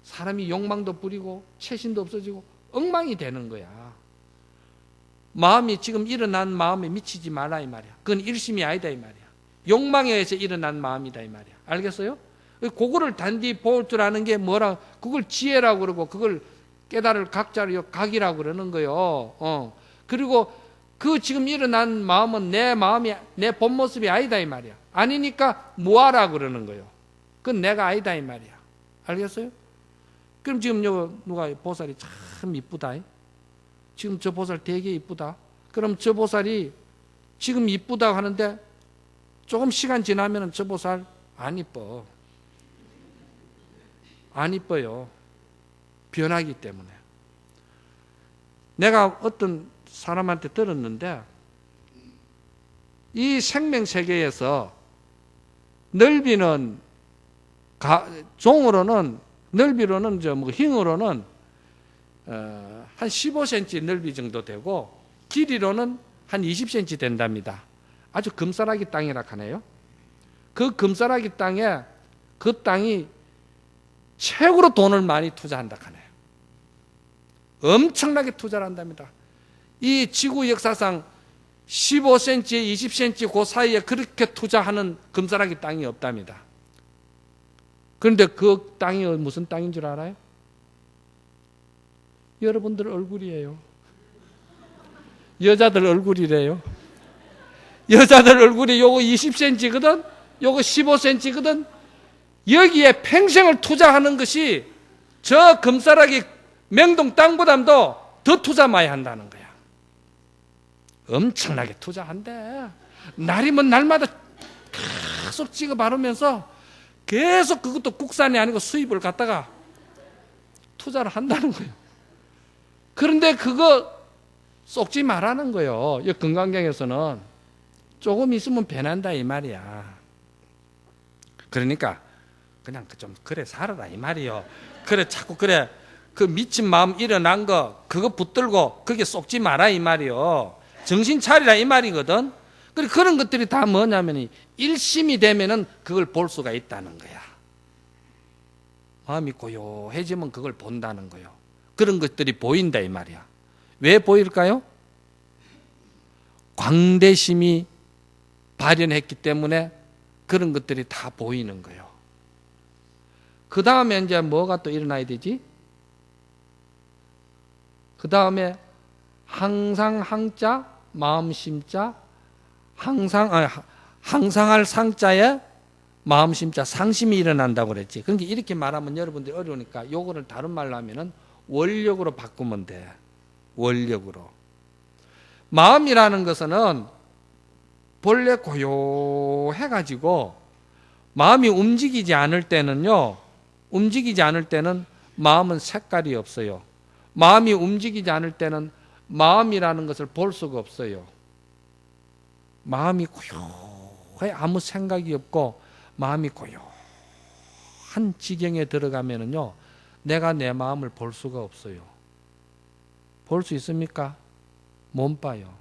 사람이 욕망도 부리고 채신도 없어지고 엉망이 되는 거야. 마음이 지금 일어난 마음에 미치지 말라 이 말이야. 그건 일심이 아니다 이 말이야. 욕망에 의해서 일어난 마음이다 이 말이야. 알겠어요? 그거를 단디 볼 줄 아는 게 뭐라, 그걸 지혜라고 그러고 그걸 깨달을 각자를 각이라고 그러는 거요. 그리고 그 지금 일어난 마음은 내 마음이 내 본 모습이 아니다 이 말이야. 아니니까 무아라 그러는 거요. 그건 내가 아니다 이 말이야. 알겠어요? 그럼 지금 누가 보살이 참 이쁘다. 지금 저 보살 되게 이쁘다. 그럼 저 보살이 지금 이쁘다고 하는데 조금 시간 지나면 저 보살 안 이뻐. 안 이뻐요. 변하기 때문에. 내가 어떤 사람한테 들었는데 이 생명세계에서 넓이는 종으로는 넓이로는 흰으로는 한 15cm 넓이 정도 되고 길이로는 한 20cm 된답니다. 아주 금싸라기 땅이라 하네요. 그 금싸라기 땅에 그 땅이 최고로 돈을 많이 투자한다 하네요. 엄청나게 투자를 한답니다. 이 지구 역사상 15cm, 20cm 그 사이에 그렇게 투자하는 금싸라기 땅이 없답니다. 그런데 그 땅이 무슨 땅인 줄 알아요? 여러분들 얼굴이에요. 여자들 얼굴이래요. 여자들 얼굴이 요거 20cm거든, 요거 15cm거든. 여기에 평생을 투자하는 것이 저 금싸라기 맹동 땅보다도 더 투자 많이 한다는 거야. 엄청나게 투자한대. 날이면 날마다 계속 찍어 바르면서 계속 그것도 국산이 아니고 수입을 갖다가 투자를 한다는 거예요. 그런데 그거 쏙지 말라는 거예요. 이 금강경에서는 조금 있으면 변한다 이 말이야. 그러니까 그냥 좀 그래 살아라 이 말이요. 그래 자꾸 그래 그 미친 마음 일어난 거 그거 붙들고 그게 쏙지 마라 이 말이요. 정신 차리라 이 말이거든. 그리고 그런 것들이 다 뭐냐면 일심이 되면은 그걸 볼 수가 있다는 거야. 마음이 고요해지면 그걸 본다는 거요. 그런 것들이 보인다 이 말이야. 왜 보일까요? 광대심이 발현했기 때문에 그런 것들이 다 보이는 거예요. 그 다음에 이제 뭐가 또 일어나야 되지? 그 다음에 항상 항자, 마음심자, 항상할 상자에 마음심자, 상심이 일어난다고 그랬지. 그러니까 이렇게 말하면 여러분들이 어려우니까 요거를 다른 말로 하면은 원력으로 바꾸면 돼. 원력으로. 마음이라는 것은 본래 고요해가지고 마음이 움직이지 않을 때는요, 움직이지 않을 때는 마음은 색깔이 없어요. 마음이 움직이지 않을 때는 마음이라는 것을 볼 수가 없어요. 마음이 고요해 아무 생각이 없고 마음이 고요한 지경에 들어가면은요, 내가 내 마음을 볼 수가 없어요. 볼 수 있습니까? 못 봐요.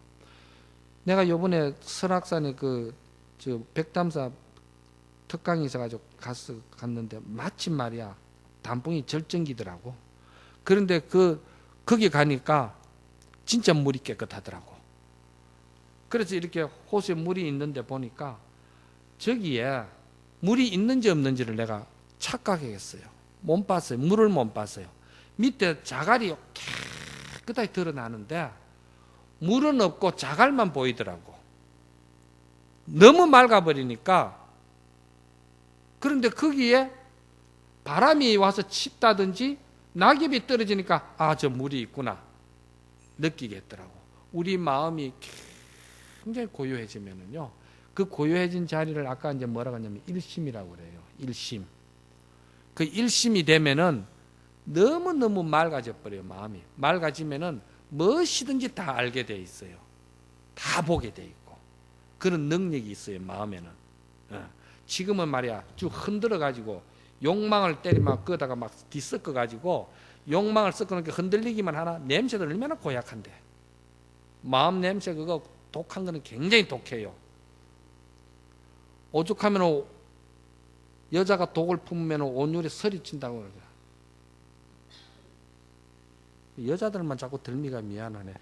내가 요번에 설악산에 저 백담사 특강이 있어가지고 갔는데 마침 말이야 단풍이 절정기더라고. 그런데 거기 가니까 진짜 물이 깨끗하더라고. 그래서 이렇게 호수에 물이 있는데 보니까 저기에 물이 있는지 없는지를 내가 착각했어요. 못 봤어요. 물을 못 봤어요. 밑에 자갈이 깨끗하게 드러나는데 물은 없고 자갈만 보이더라고. 너무 맑아버리니까. 그런데 거기에 바람이 와서 칩다든지 낙엽이 떨어지니까 아, 저 물이 있구나 느끼겠더라고. 우리 마음이 굉장히 고요해지면은요, 그 고요해진 자리를 아까 이제 뭐라고 하냐면 일심이라고 그래요. 일심. 그 일심이 되면은 너무너무 맑아져 버려요. 마음이 맑아지면은 무엇이든지 다 알게 돼 있어요. 다 보게 돼 있고 그런 능력이 있어요. 마음에는. 지금은 말이야 쭉 흔들어 가지고 욕망을 때리면 끄다가 막 뒤섞어 가지고 욕망을 섞어 놓게 흔들리기만 하나 냄새도 얼마나 고약한데. 마음 냄새 그거 독한 거는 굉장히 독해요. 오죽하면 여자가 독을 품으면 온유에 설이 친다고 그러죠. 여자들만 자꾸 들미가 미안하네.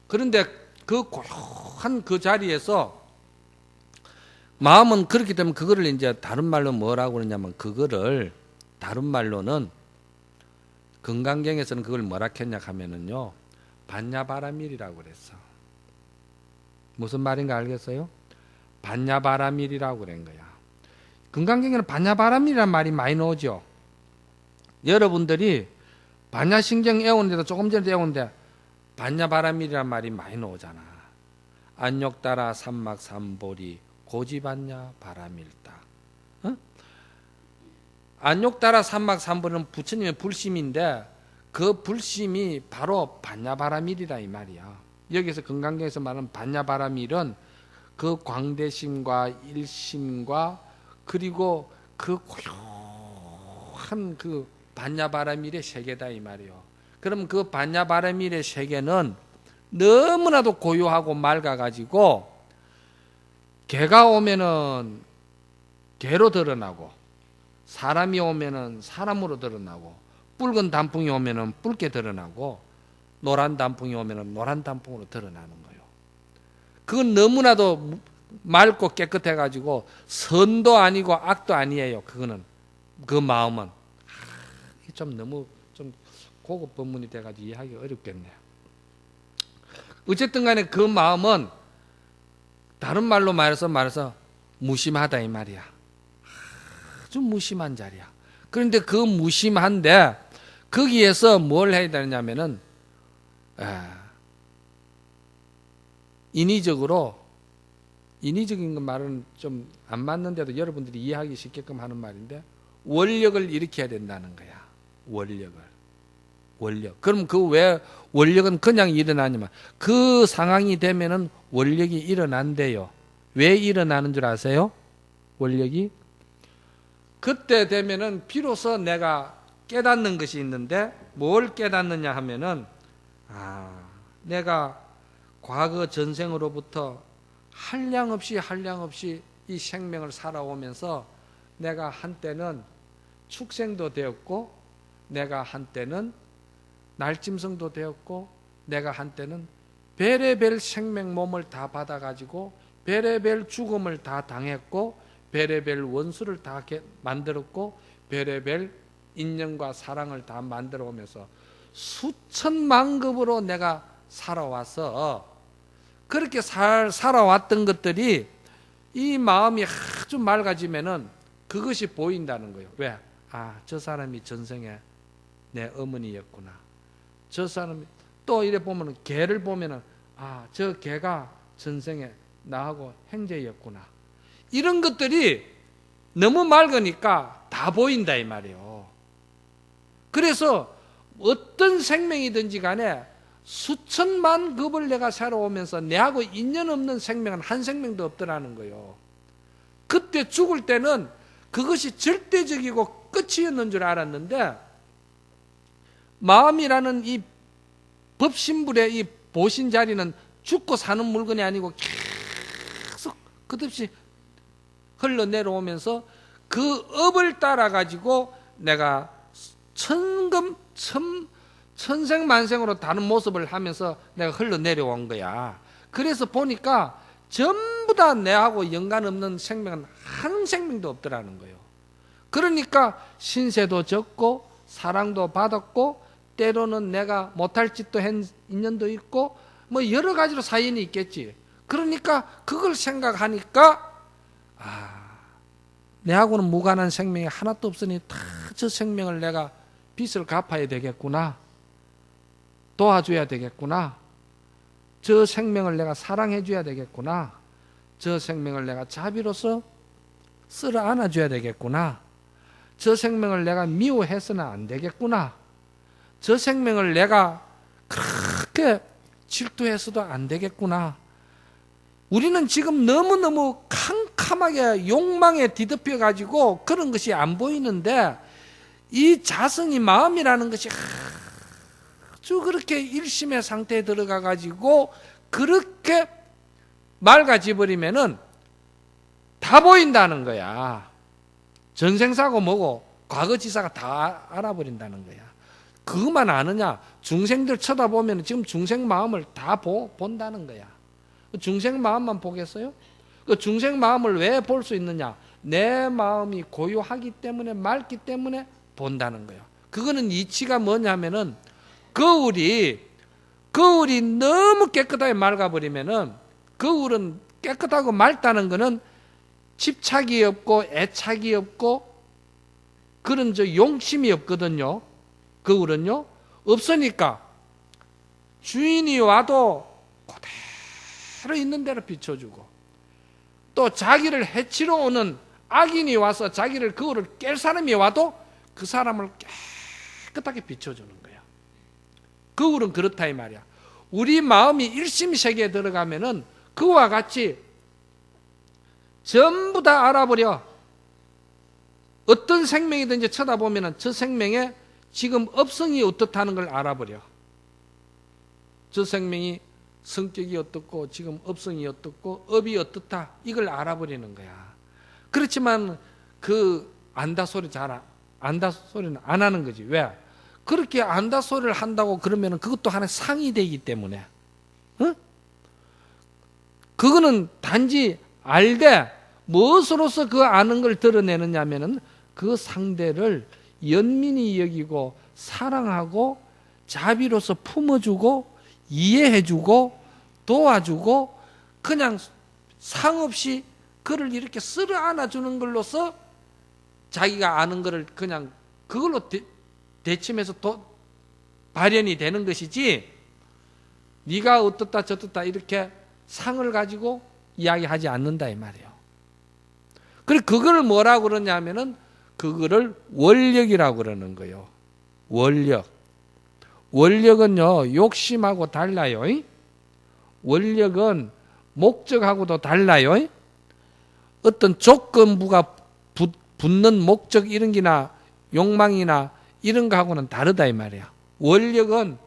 그런데 그 고요한 그 자리에서 마음은 그렇게 되면 그거를 이제 다른 말로 뭐라고 그러냐면 그거를 다른 말로는 건강경에서는 그걸 뭐라 했냐 하면은요 반야바라밀이라고 그랬어. 무슨 말인가 알겠어요? 반야바라밀이라고 그런 거야. 건강경에는 반야바라밀이라는 말이 많이 나오죠. 여러분들이 반야신경 애우는데도 조금 전에 애우는데 반야바라밀이라는 말이 많이 나오잖아. 안욕따라 삼막삼보리 고지반야 바라밀다. 안욕따라 삼막삼보리는 부처님의 불심인데 그 불심이 바로 반야바라밀이라 이 말이야. 여기서 건강경에서 말하는 반야바라밀은 그 광대심과 일심과 그리고 그 고요한 그 반야바라밀의 세계다 이 말이요. 그럼 그 반야바라밀의 세계는 너무나도 고요하고 맑아가지고 개가 오면은 개로 드러나고 사람이 오면은 사람으로 드러나고 붉은 단풍이 오면은 붉게 드러나고 노란 단풍이 오면은 노란 단풍으로 드러나는 거예요. 그건 너무나도 맑고 깨끗해가지고 선도 아니고 악도 아니에요. 그거는 그 마음은 좀 너무 좀 고급 법문이 돼가지고 이해하기 어렵겠네요. 어쨌든 간에 그 마음은 다른 말로 말해서 무심하다 이 말이야. 아주 무심한 자리야. 그런데 그 무심한데 거기에서 뭘 해야 되냐면은 인위적인 말은 좀 안 맞는데도 여러분들이 이해하기 쉽게끔 하는 말인데 원력을 일으켜야 된다는 거야. 원력. 그럼 그 왜 원력은 그냥 일어나냐면 그 상황이 되면은 원력이 일어난대요. 왜 일어나는 줄 아세요? 원력이 그때 되면은 비로소 내가 깨닫는 것이 있는데 뭘 깨닫느냐 하면은 내가 과거 전생으로부터 한량없이 이 생명을 살아오면서 내가 한때는 축생도 되었고 내가 한때는 날짐승도 되었고 내가 한때는 별의별 생명 몸을 다 받아가지고 별의별 죽음을 다 당했고 별의별 원수를 다 만들었고 별의별 인연과 사랑을 다 만들어 오면서 수천만 급으로 내가 살아와서 그렇게 살아왔던 것들이 이 마음이 아주 맑아지면은 그것이 보인다는 거예요. 왜? 저 사람이 전생에 내 어머니였구나. 저 사람이 또 이래 보면은 개를 보면은 저 개가 전생에 나하고 형제였구나. 이런 것들이 너무 맑으니까 다 보인다 이 말이에요. 그래서 어떤 생명이든지 간에 수천만 급을 내가 살아오면서 내하고 인연 없는 생명은 한 생명도 없더라는 거예요. 그때 죽을 때는 그것이 절대적이고 끝이었는 줄 알았는데 마음이라는 이 법신불의 이 보신 자리는 죽고 사는 물건이 아니고 계속 끝없이 흘러내려오면서 그 업을 따라가지고 내가 천생만생으로 다른 모습을 하면서 내가 흘러내려온 거야. 그래서 보니까 전부 다 내하고 연관 없는 생명은 한 생명도 없더라는 거예요. 그러니까 신세도 졌고 사랑도 받았고 때로는 내가 못할 짓도 한 인연도 있고 뭐 여러 가지로 사연이 있겠지. 그러니까 그걸 생각하니까 내하고는 무관한 생명이 하나도 없으니 다 저 생명을 내가 빚을 갚아야 되겠구나. 도와줘야 되겠구나. 저 생명을 내가 사랑해 줘야 되겠구나. 저 생명을 내가 자비로서 쓸어 안아줘야 되겠구나. 저 생명을 내가 미워해서는 안 되겠구나. 저 생명을 내가 그렇게 질투해서도 안 되겠구나. 우리는 지금 너무너무 캄캄하게 욕망에 뒤덮여 가지고 그런 것이 안 보이는데 이 자성이 마음이라는 것이 아주 그렇게 일심의 상태에 들어가 가지고 그렇게 맑아져 버리면은 다 보인다는 거야. 전생사고 뭐고 과거지사가 다 알아버린다는 거야. 그것만 아느냐? 중생들 쳐다보면 지금 중생 마음을 다 본다는 거야. 중생 마음만 보겠어요? 그 중생 마음을 왜 볼 수 있느냐? 내 마음이 고요하기 때문에 맑기 때문에 본다는 거예요. 그거는 이치가 뭐냐면은 거울이 너무 깨끗하게 맑아버리면은 거울은 깨끗하고 맑다는 거는 집착이 없고 애착이 없고 그런 용심이 없거든요. 거울은요. 없으니까 주인이 와도 그대로 있는 대로 비춰주고 또 자기를 해치러 오는 악인이 와서 자기를 거울을 깰 사람이 와도 그 사람을 깨끗하게 비춰주는 거야. 거울은 그렇다 이 말이야. 우리 마음이 일심세계에 들어가면은 그와 같이 전부 다 알아버려. 어떤 생명이든지 쳐다보면은 저 생명에 지금 업성이 어떻다는 걸 알아버려. 저 생명이 성격이 어떻고 지금 업성이 어떻고 업이 어떻다 이걸 알아버리는 거야. 그렇지만 그 안다 소리는 안 하는 거지. 왜? 그렇게 안다 소리를 한다고 그러면 그것도 하나의 상이 되기 때문에. 응? 그거는 단지 알되 무엇으로서 그 아는 걸 드러내느냐 하면은 그 상대를 연민히 여기고 사랑하고 자비로서 품어주고 이해해주고 도와주고 그냥 상없이 그를 이렇게 쓸어 안아주는 걸로서 자기가 아는 거를 그냥 그걸로 대침해서 발현이 되는 것이지 네가 어떻다 저떻다 이렇게 상을 가지고 이야기하지 않는다 이 말이에요. 그리고 그걸 뭐라고 그러냐면은 그거를 원력이라고 그러는 거예요. 원력은요 욕심하고 달라요. 원력은 목적하고도 달라요. 어떤 조건부가 붙는 목적 이런 게나 욕망이나 이런 거하고는 다르다 이 말이야. 원력은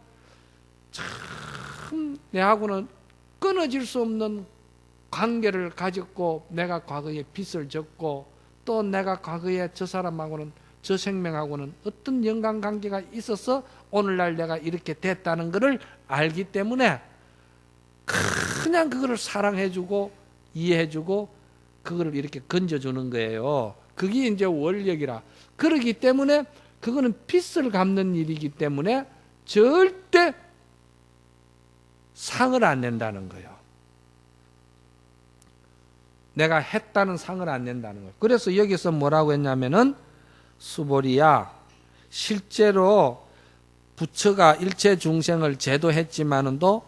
참 내하고는 끊어질 수 없는 관계를 가졌고 내가 과거에 빚을 졌고 또 내가 과거에 저 사람하고는 저 생명하고는 어떤 연관관계가 있어서 오늘날 내가 이렇게 됐다는 것을 알기 때문에 그냥 그거를 사랑해주고 이해해주고 그거를 이렇게 건져주는 거예요. 그게 이제 원력이라. 그러기 때문에 그거는 빚을 갚는 일이기 때문에 절대 상을 안 낸다는 거예요. 내가 했다는 상을 안 낸다는 거예요. 그래서 여기서 뭐라고 했냐면은 수보리야 실제로 부처가 일체 중생을 제도했지만은도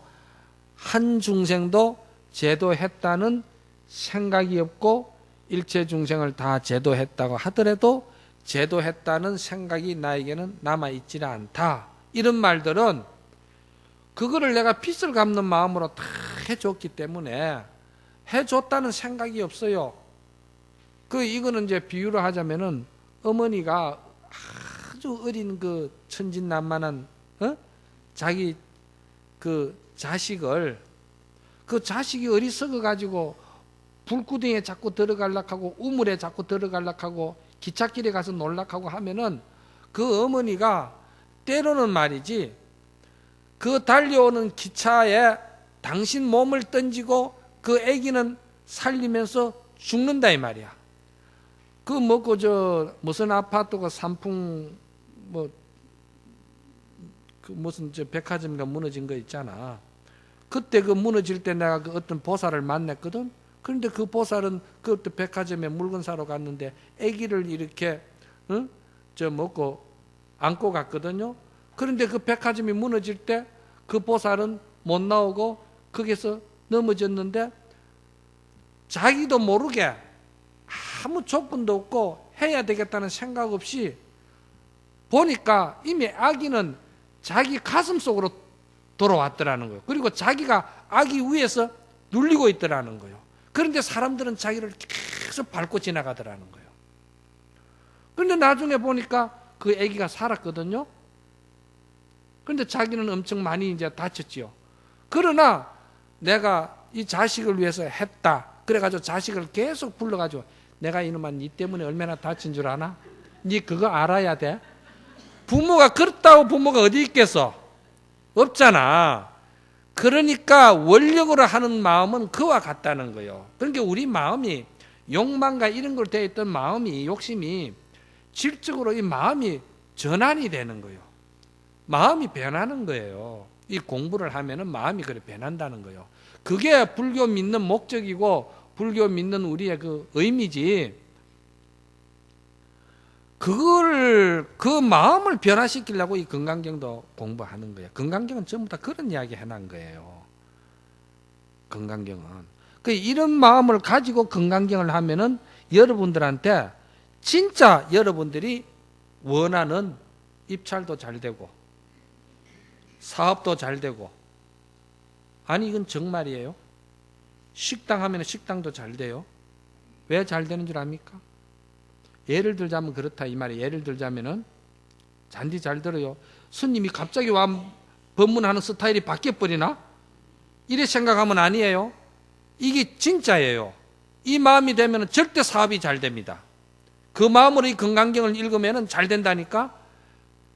한 중생도 제도했다는 생각이 없고 일체 중생을 다 제도했다고 하더라도 제도했다는 생각이 나에게는 남아있지는 않다. 이런 말들은 그거를 내가 빚을 갚는 마음으로 다 해줬기 때문에 해줬다는 생각이 없어요. 이거는 이제 비유로 하자면은 어머니가 아주 어린 그 천진난만한 자기 그 자식을 그 자식이 어리석어 가지고 불구덩이에 자꾸 들어가려고 하고 우물에 자꾸 들어가려고 하고 기찻길에 가서 놀라고 하고 하면은 그 어머니가 때로는 말이지 그 달려오는 기차에 당신 몸을 던지고 그 아기는 살리면서 죽는다 이 말이야. 그 먹고 저 무슨 아파트가 산풍 뭐 그 무슨 저 백화점인가 무너진 거 있잖아. 그때 그 무너질 때 내가 그 어떤 보살을 만났거든. 그런데 그 보살은 그 어떤 백화점에 물건 사러 갔는데 아기를 이렇게 저 먹고 안고 갔거든요. 그런데 그 백화점이 무너질 때 그 보살은 못 나오고 거기서 넘어졌는데 자기도 모르게 아무 조건도 없고 해야 되겠다는 생각 없이 보니까 이미 아기는 자기 가슴 속으로 돌아왔더라는 거예요. 그리고 자기가 아기 위에서 눌리고 있더라는 거예요. 그런데 사람들은 자기를 계속 밟고 지나가더라는 거예요. 그런데 나중에 보니까 그 아기가 살았거든요. 그런데 자기는 엄청 많이 이제 다쳤지요. 그러나 내가 이 자식을 위해서 했다. 그래가지고 자식을 계속 불러가지고 내가 이놈아 니 때문에 얼마나 다친 줄 아나? 니 그거 알아야 돼. 부모가 그렇다고 부모가 어디 있겠어? 없잖아. 그러니까 원력으로 하는 마음은 그와 같다는 거예요. 그러니까 우리 마음이 욕망과 이런 걸 되어 있던 마음이 욕심이 질적으로 이 마음이 전환이 되는 거예요. 마음이 변하는 거예요. 이 공부를 하면은 마음이 그래 변한다는 거예요. 그게 불교 믿는 목적이고 불교 믿는 우리의 그 의미지. 그걸 그 마음을 변화시키려고 이 건강경도 공부하는 거예요. 건강경은 전부 다 그런 이야기 해놓은 거예요. 건강경은 그 이런 마음을 가지고 건강경을 하면은 여러분들한테 진짜 여러분들이 원하는 입찰도 잘 되고 사업도 잘 되고 아니 이건 정말이에요. 식당 하면 식당도 잘 돼요. 왜 잘 되는 줄 압니까? 예를 들자면 그렇다 이 말이에요. 예를 들자면은 잔디 잘 들어요. 스님이 갑자기 와 법문하는 스타일이 바뀌어버리나? 이래 생각하면 아니에요. 이게 진짜예요. 이 마음이 되면 절대 사업이 잘 됩니다. 그 마음으로 이 건강경을 읽으면 잘 된다니까.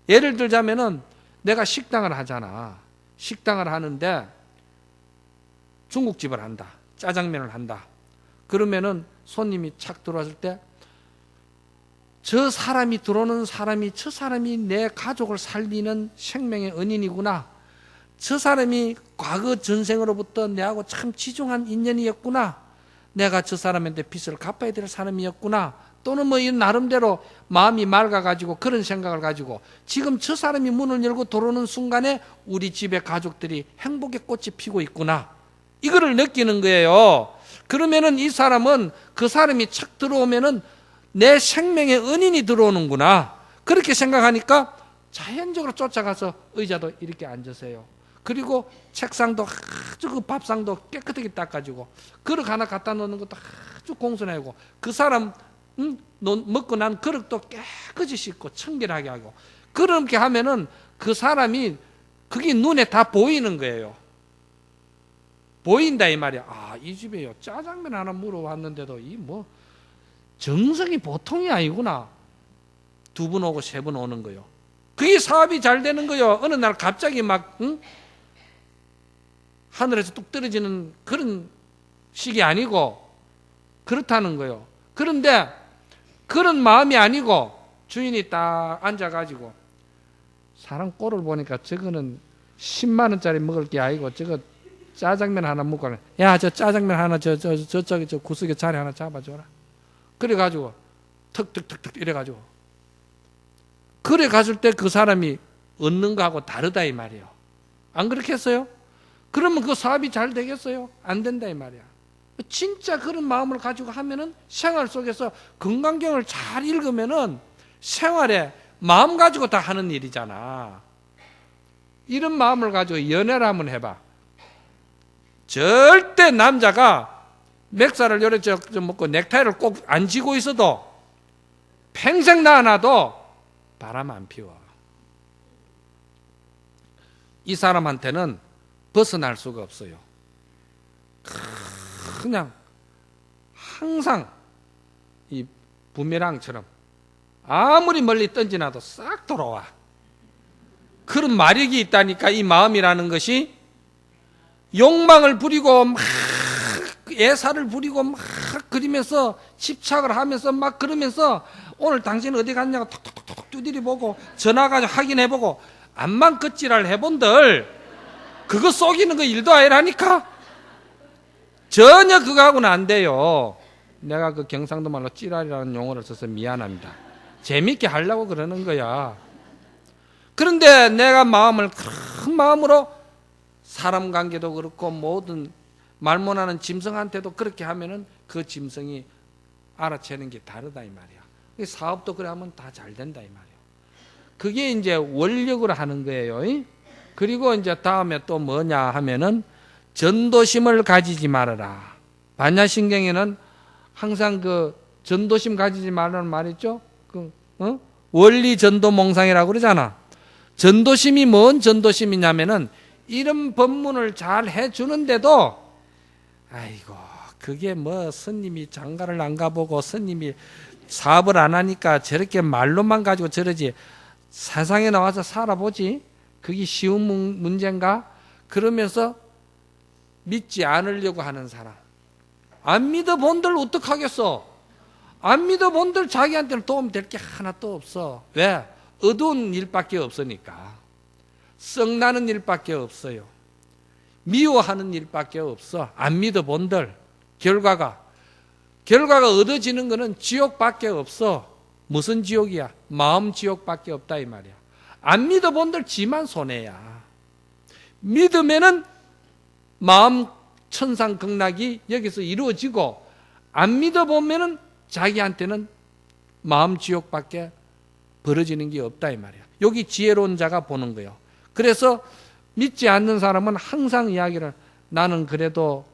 예를 들자면은 내가 식당을 하잖아. 식당을 하는데 중국집을 한다. 짜장면을 한다. 그러면은 손님이 착 들어왔을 때 저 사람이 들어오는 사람이 저 사람이 내 가족을 살리는 생명의 은인이구나. 저 사람이 과거 전생으로부터 내하고 참 지중한 인연이었구나. 내가 저 사람한테 빚을 갚아야 될 사람이었구나. 또는 뭐 이 나름대로 마음이 맑아가지고 그런 생각을 가지고 지금 저 사람이 문을 열고 들어오는 순간에 우리 집의 가족들이 행복의 꽃이 피고 있구나. 이거를 느끼는 거예요. 그러면은 이 사람은 그 사람이 착 들어오면은 내 생명의 은인이 들어오는구나. 그렇게 생각하니까 자연적으로 쫓아가서 의자도 이렇게 앉으세요. 그리고 책상도 아주 그 밥상도 깨끗하게 닦아주고 그릇 하나 갖다 놓는 것도 아주 공손하고 그 사람 먹고 난 그릇도 깨끗이 씻고 청결하게 하고 그렇게 하면은 그 사람이 그게 눈에 다 보이는 거예요. 보인다 이 말이야. 아, 이 집에요 짜장면 하나 물어왔는데도 이 뭐 정성이 보통이 아니구나. 2분 오고 3분 오는 거요. 그게 사업이 잘 되는 거요. 어느 날 갑자기 막 하늘에서 뚝 떨어지는 그런 식이 아니고 그렇다는 거요. 그런데 그런 마음이 아니고 주인이 딱 앉아가지고 사람 꼴을 보니까 저거는 10만 원짜리 먹을 게 아니고 저거 짜장면 하나 먹고 야 저 짜장면 하나 저쪽에 저 구석에 자리 하나 잡아줘라. 그래가지고 턱턱턱턱 이래가지고 그래 갔을 때 그 사람이 얻는 거하고 다르다 이 말이에요. 안 그렇게 했어요? 그러면 그 사업이 잘 되겠어요? 안 된다 이 말이야. 진짜 그런 마음을 가지고 하면은 생활 속에서 건강경을 잘 읽으면은 생활에 마음 가지고 다 하는 일이잖아. 이런 마음을 가지고 연애를 한번 해봐. 절대 남자가 맥살을 요래 좀 먹고 넥타이를 꼭 안 쥐고 있어도 평생 낳아놔도 바람 안 피워. 이 사람한테는 벗어날 수가 없어요. 그냥 항상 이 부메랑처럼 아무리 멀리 던지놔도 싹 돌아와. 그런 마력이 있다니까. 이 마음이라는 것이 욕망을 부리고 막 애사를 부리고 막 그리면서 집착을 하면서 막 그러면서 오늘 당신 어디 갔냐고 톡톡톡톡 두드리 보고 전화 가지고 확인해 보고 암만 긋지랄 해본들 그거 속이는 거 일도 아니라니까. 전혀 그거하고는 안 돼요. 내가 그 경상도 말로 찌랄이라는 용어를 써서 미안합니다. 재밌게 하려고 그러는 거야. 그런데 내가 마음을 큰 마음으로 사람 관계도 그렇고 모든 말 못하는 짐승한테도 그렇게 하면은 그 짐승이 알아채는 게 다르다 이 말이야. 사업도 그래 하면 다 잘 된다 이 말이야. 그게 이제 원력으로 하는 거예요. 그리고 이제 다음에 또 뭐냐 하면은 전도심을 가지지 말아라. 반야신경에는 항상 그 전도심 가지지 말라는 말 있죠? 원리 전도 몽상이라고 그러잖아. 전도심이 뭔 전도심이냐면은 이런 법문을 잘 해주는데도 아이고 그게 뭐 스님이 장가를 안 가보고 스님이 사업을 안 하니까 저렇게 말로만 가지고 저러지 세상에 나와서 살아보지 그게 쉬운 문제인가? 그러면서 믿지 않으려고 하는 사람. 안 믿어본들 어떡하겠어? 안 믿어본들 자기한테는 도움될 게 하나도 없어. 왜? 어두운 일밖에 없으니까. 썩나는 일밖에 없어요. 미워하는 일밖에 없어. 안 믿어본들 결과가 얻어지는 것은 지옥밖에 없어. 무슨 지옥이야? 마음 지옥밖에 없다 이 말이야. 안 믿어본들 지만 손해야. 믿으면은 마음 천상극락이 여기서 이루어지고 안 믿어보면은 자기한테는 마음 지옥밖에 벌어지는 게 없다 이 말이야. 여기 지혜로운 자가 보는 거예요. 그래서 믿지 않는 사람은 항상 이야기를 나는 그래도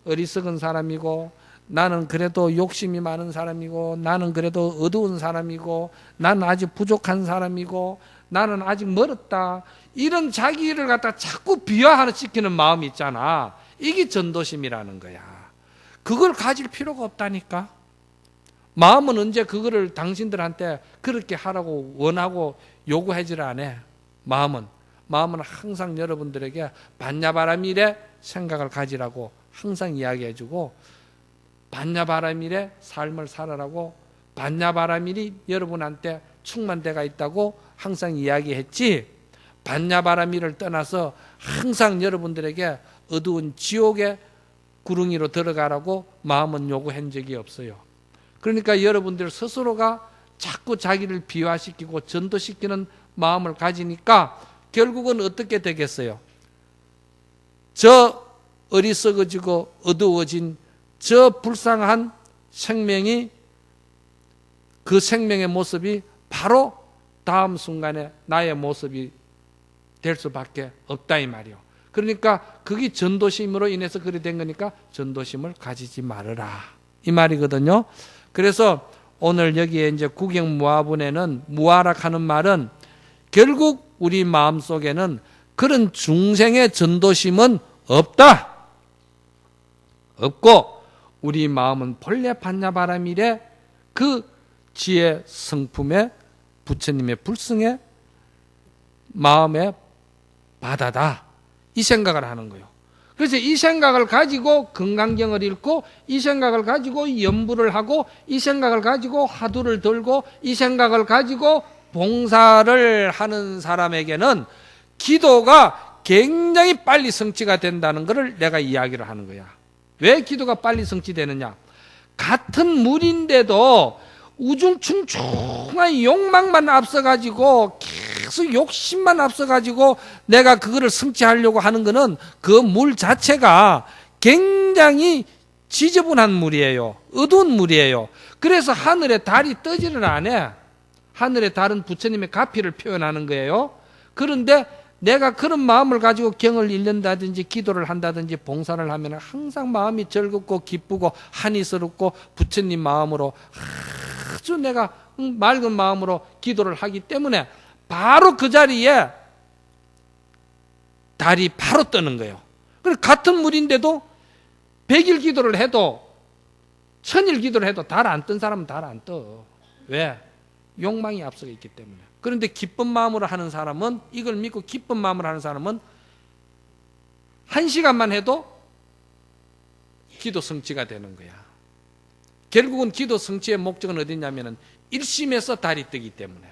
어리석은 사람이고 나는 그래도 욕심이 많은 사람이고 나는 그래도 어두운 사람이고 나는 아직 부족한 사람이고 나는 아직 멀었다. 이런 자기를 갖다 자꾸 비하시키는 마음이 있잖아. 이게 전도심이라는 거야. 그걸 가질 필요가 없다니까. 마음은 언제 그거를 당신들한테 그렇게 하라고 원하고 요구하지를 않아. 마음은 항상 여러분들에게 반야바라밀의 생각을 가지라고 항상 이야기해주고 반야바라밀의 삶을 살아라고 반야바라밀이 여러분한테 충만대가 있다고 항상 이야기했지. 반야바라밀을 떠나서 항상 여러분들에게 어두운 지옥의 구렁이로 들어가라고 마음은 요구한 적이 없어요. 그러니까 여러분들 스스로가 자꾸 자기를 비화시키고 전도시키는 마음을 가지니까 결국은 어떻게 되겠어요? 저 어리석어지고 어두워진 저 불쌍한 생명이 그 생명의 모습이 바로 다음 순간에 나의 모습이 될 수밖에 없다 이 말이요. 그러니까 그게 전도심으로 인해서 그리 된 거니까 전도심을 가지지 말아라 이 말이거든요. 그래서 오늘 여기에 이제 구경무화분에는 무화락하는 말은 결국 우리 마음속에는 그런 중생의 전도심은 없다. 없고 우리 마음은 본래 반야바라밀의 그 지혜 성품의 부처님의 불승의 마음의 바다다. 이 생각을 하는 거예요. 그래서 이 생각을 가지고 금강경을 읽고 이 생각을 가지고 연부를 하고 이 생각을 가지고 화두를 들고 이 생각을 가지고 봉사를 하는 사람에게는 기도가 굉장히 빨리 성취가 된다는 것을 내가 이야기를 하는 거야. 왜 기도가 빨리 성취되느냐? 같은 물인데도 우중충충한 욕망만 앞서가지고 계속 욕심만 앞서가지고 내가 그거를 성취하려고 하는 거는 그 물 자체가 굉장히 지저분한 물이에요. 어두운 물이에요. 그래서 하늘에 달이 뜨지를 않아. 하늘의 달은 부처님의 가피를 표현하는 거예요. 그런데 내가 그런 마음을 가지고 경을 읽는다든지 기도를 한다든지 봉사를 하면 항상 마음이 즐겁고 기쁘고 한이스럽고 부처님 마음으로 아주 내가 맑은 마음으로 기도를 하기 때문에 바로 그 자리에 달이 바로 뜨는 거예요. 그래서 같은 물인데도 100일 기도를 해도 1000일 기도를 해도 달 안 뜬 사람은 달 안 떠. 왜? 욕망이 앞서 있기 때문에. 그런데 기쁜 마음으로 하는 사람은 이걸 믿고 기쁜 마음으로 하는 사람은 1시간만 해도 기도 성취가 되는 거야. 결국은 기도 성취의 목적은 어디냐면은 일심에서 달이 뜨기 때문에.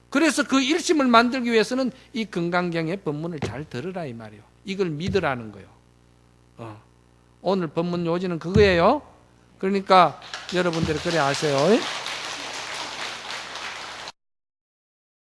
그래서 그 일심을 만들기 위해서는 이 건강경의 법문을 잘 들으라 이 말이요. 이걸 믿으라는 거요. 오늘 법문 요지는 그거예요. 그러니까 여러분들이 그래 아세요.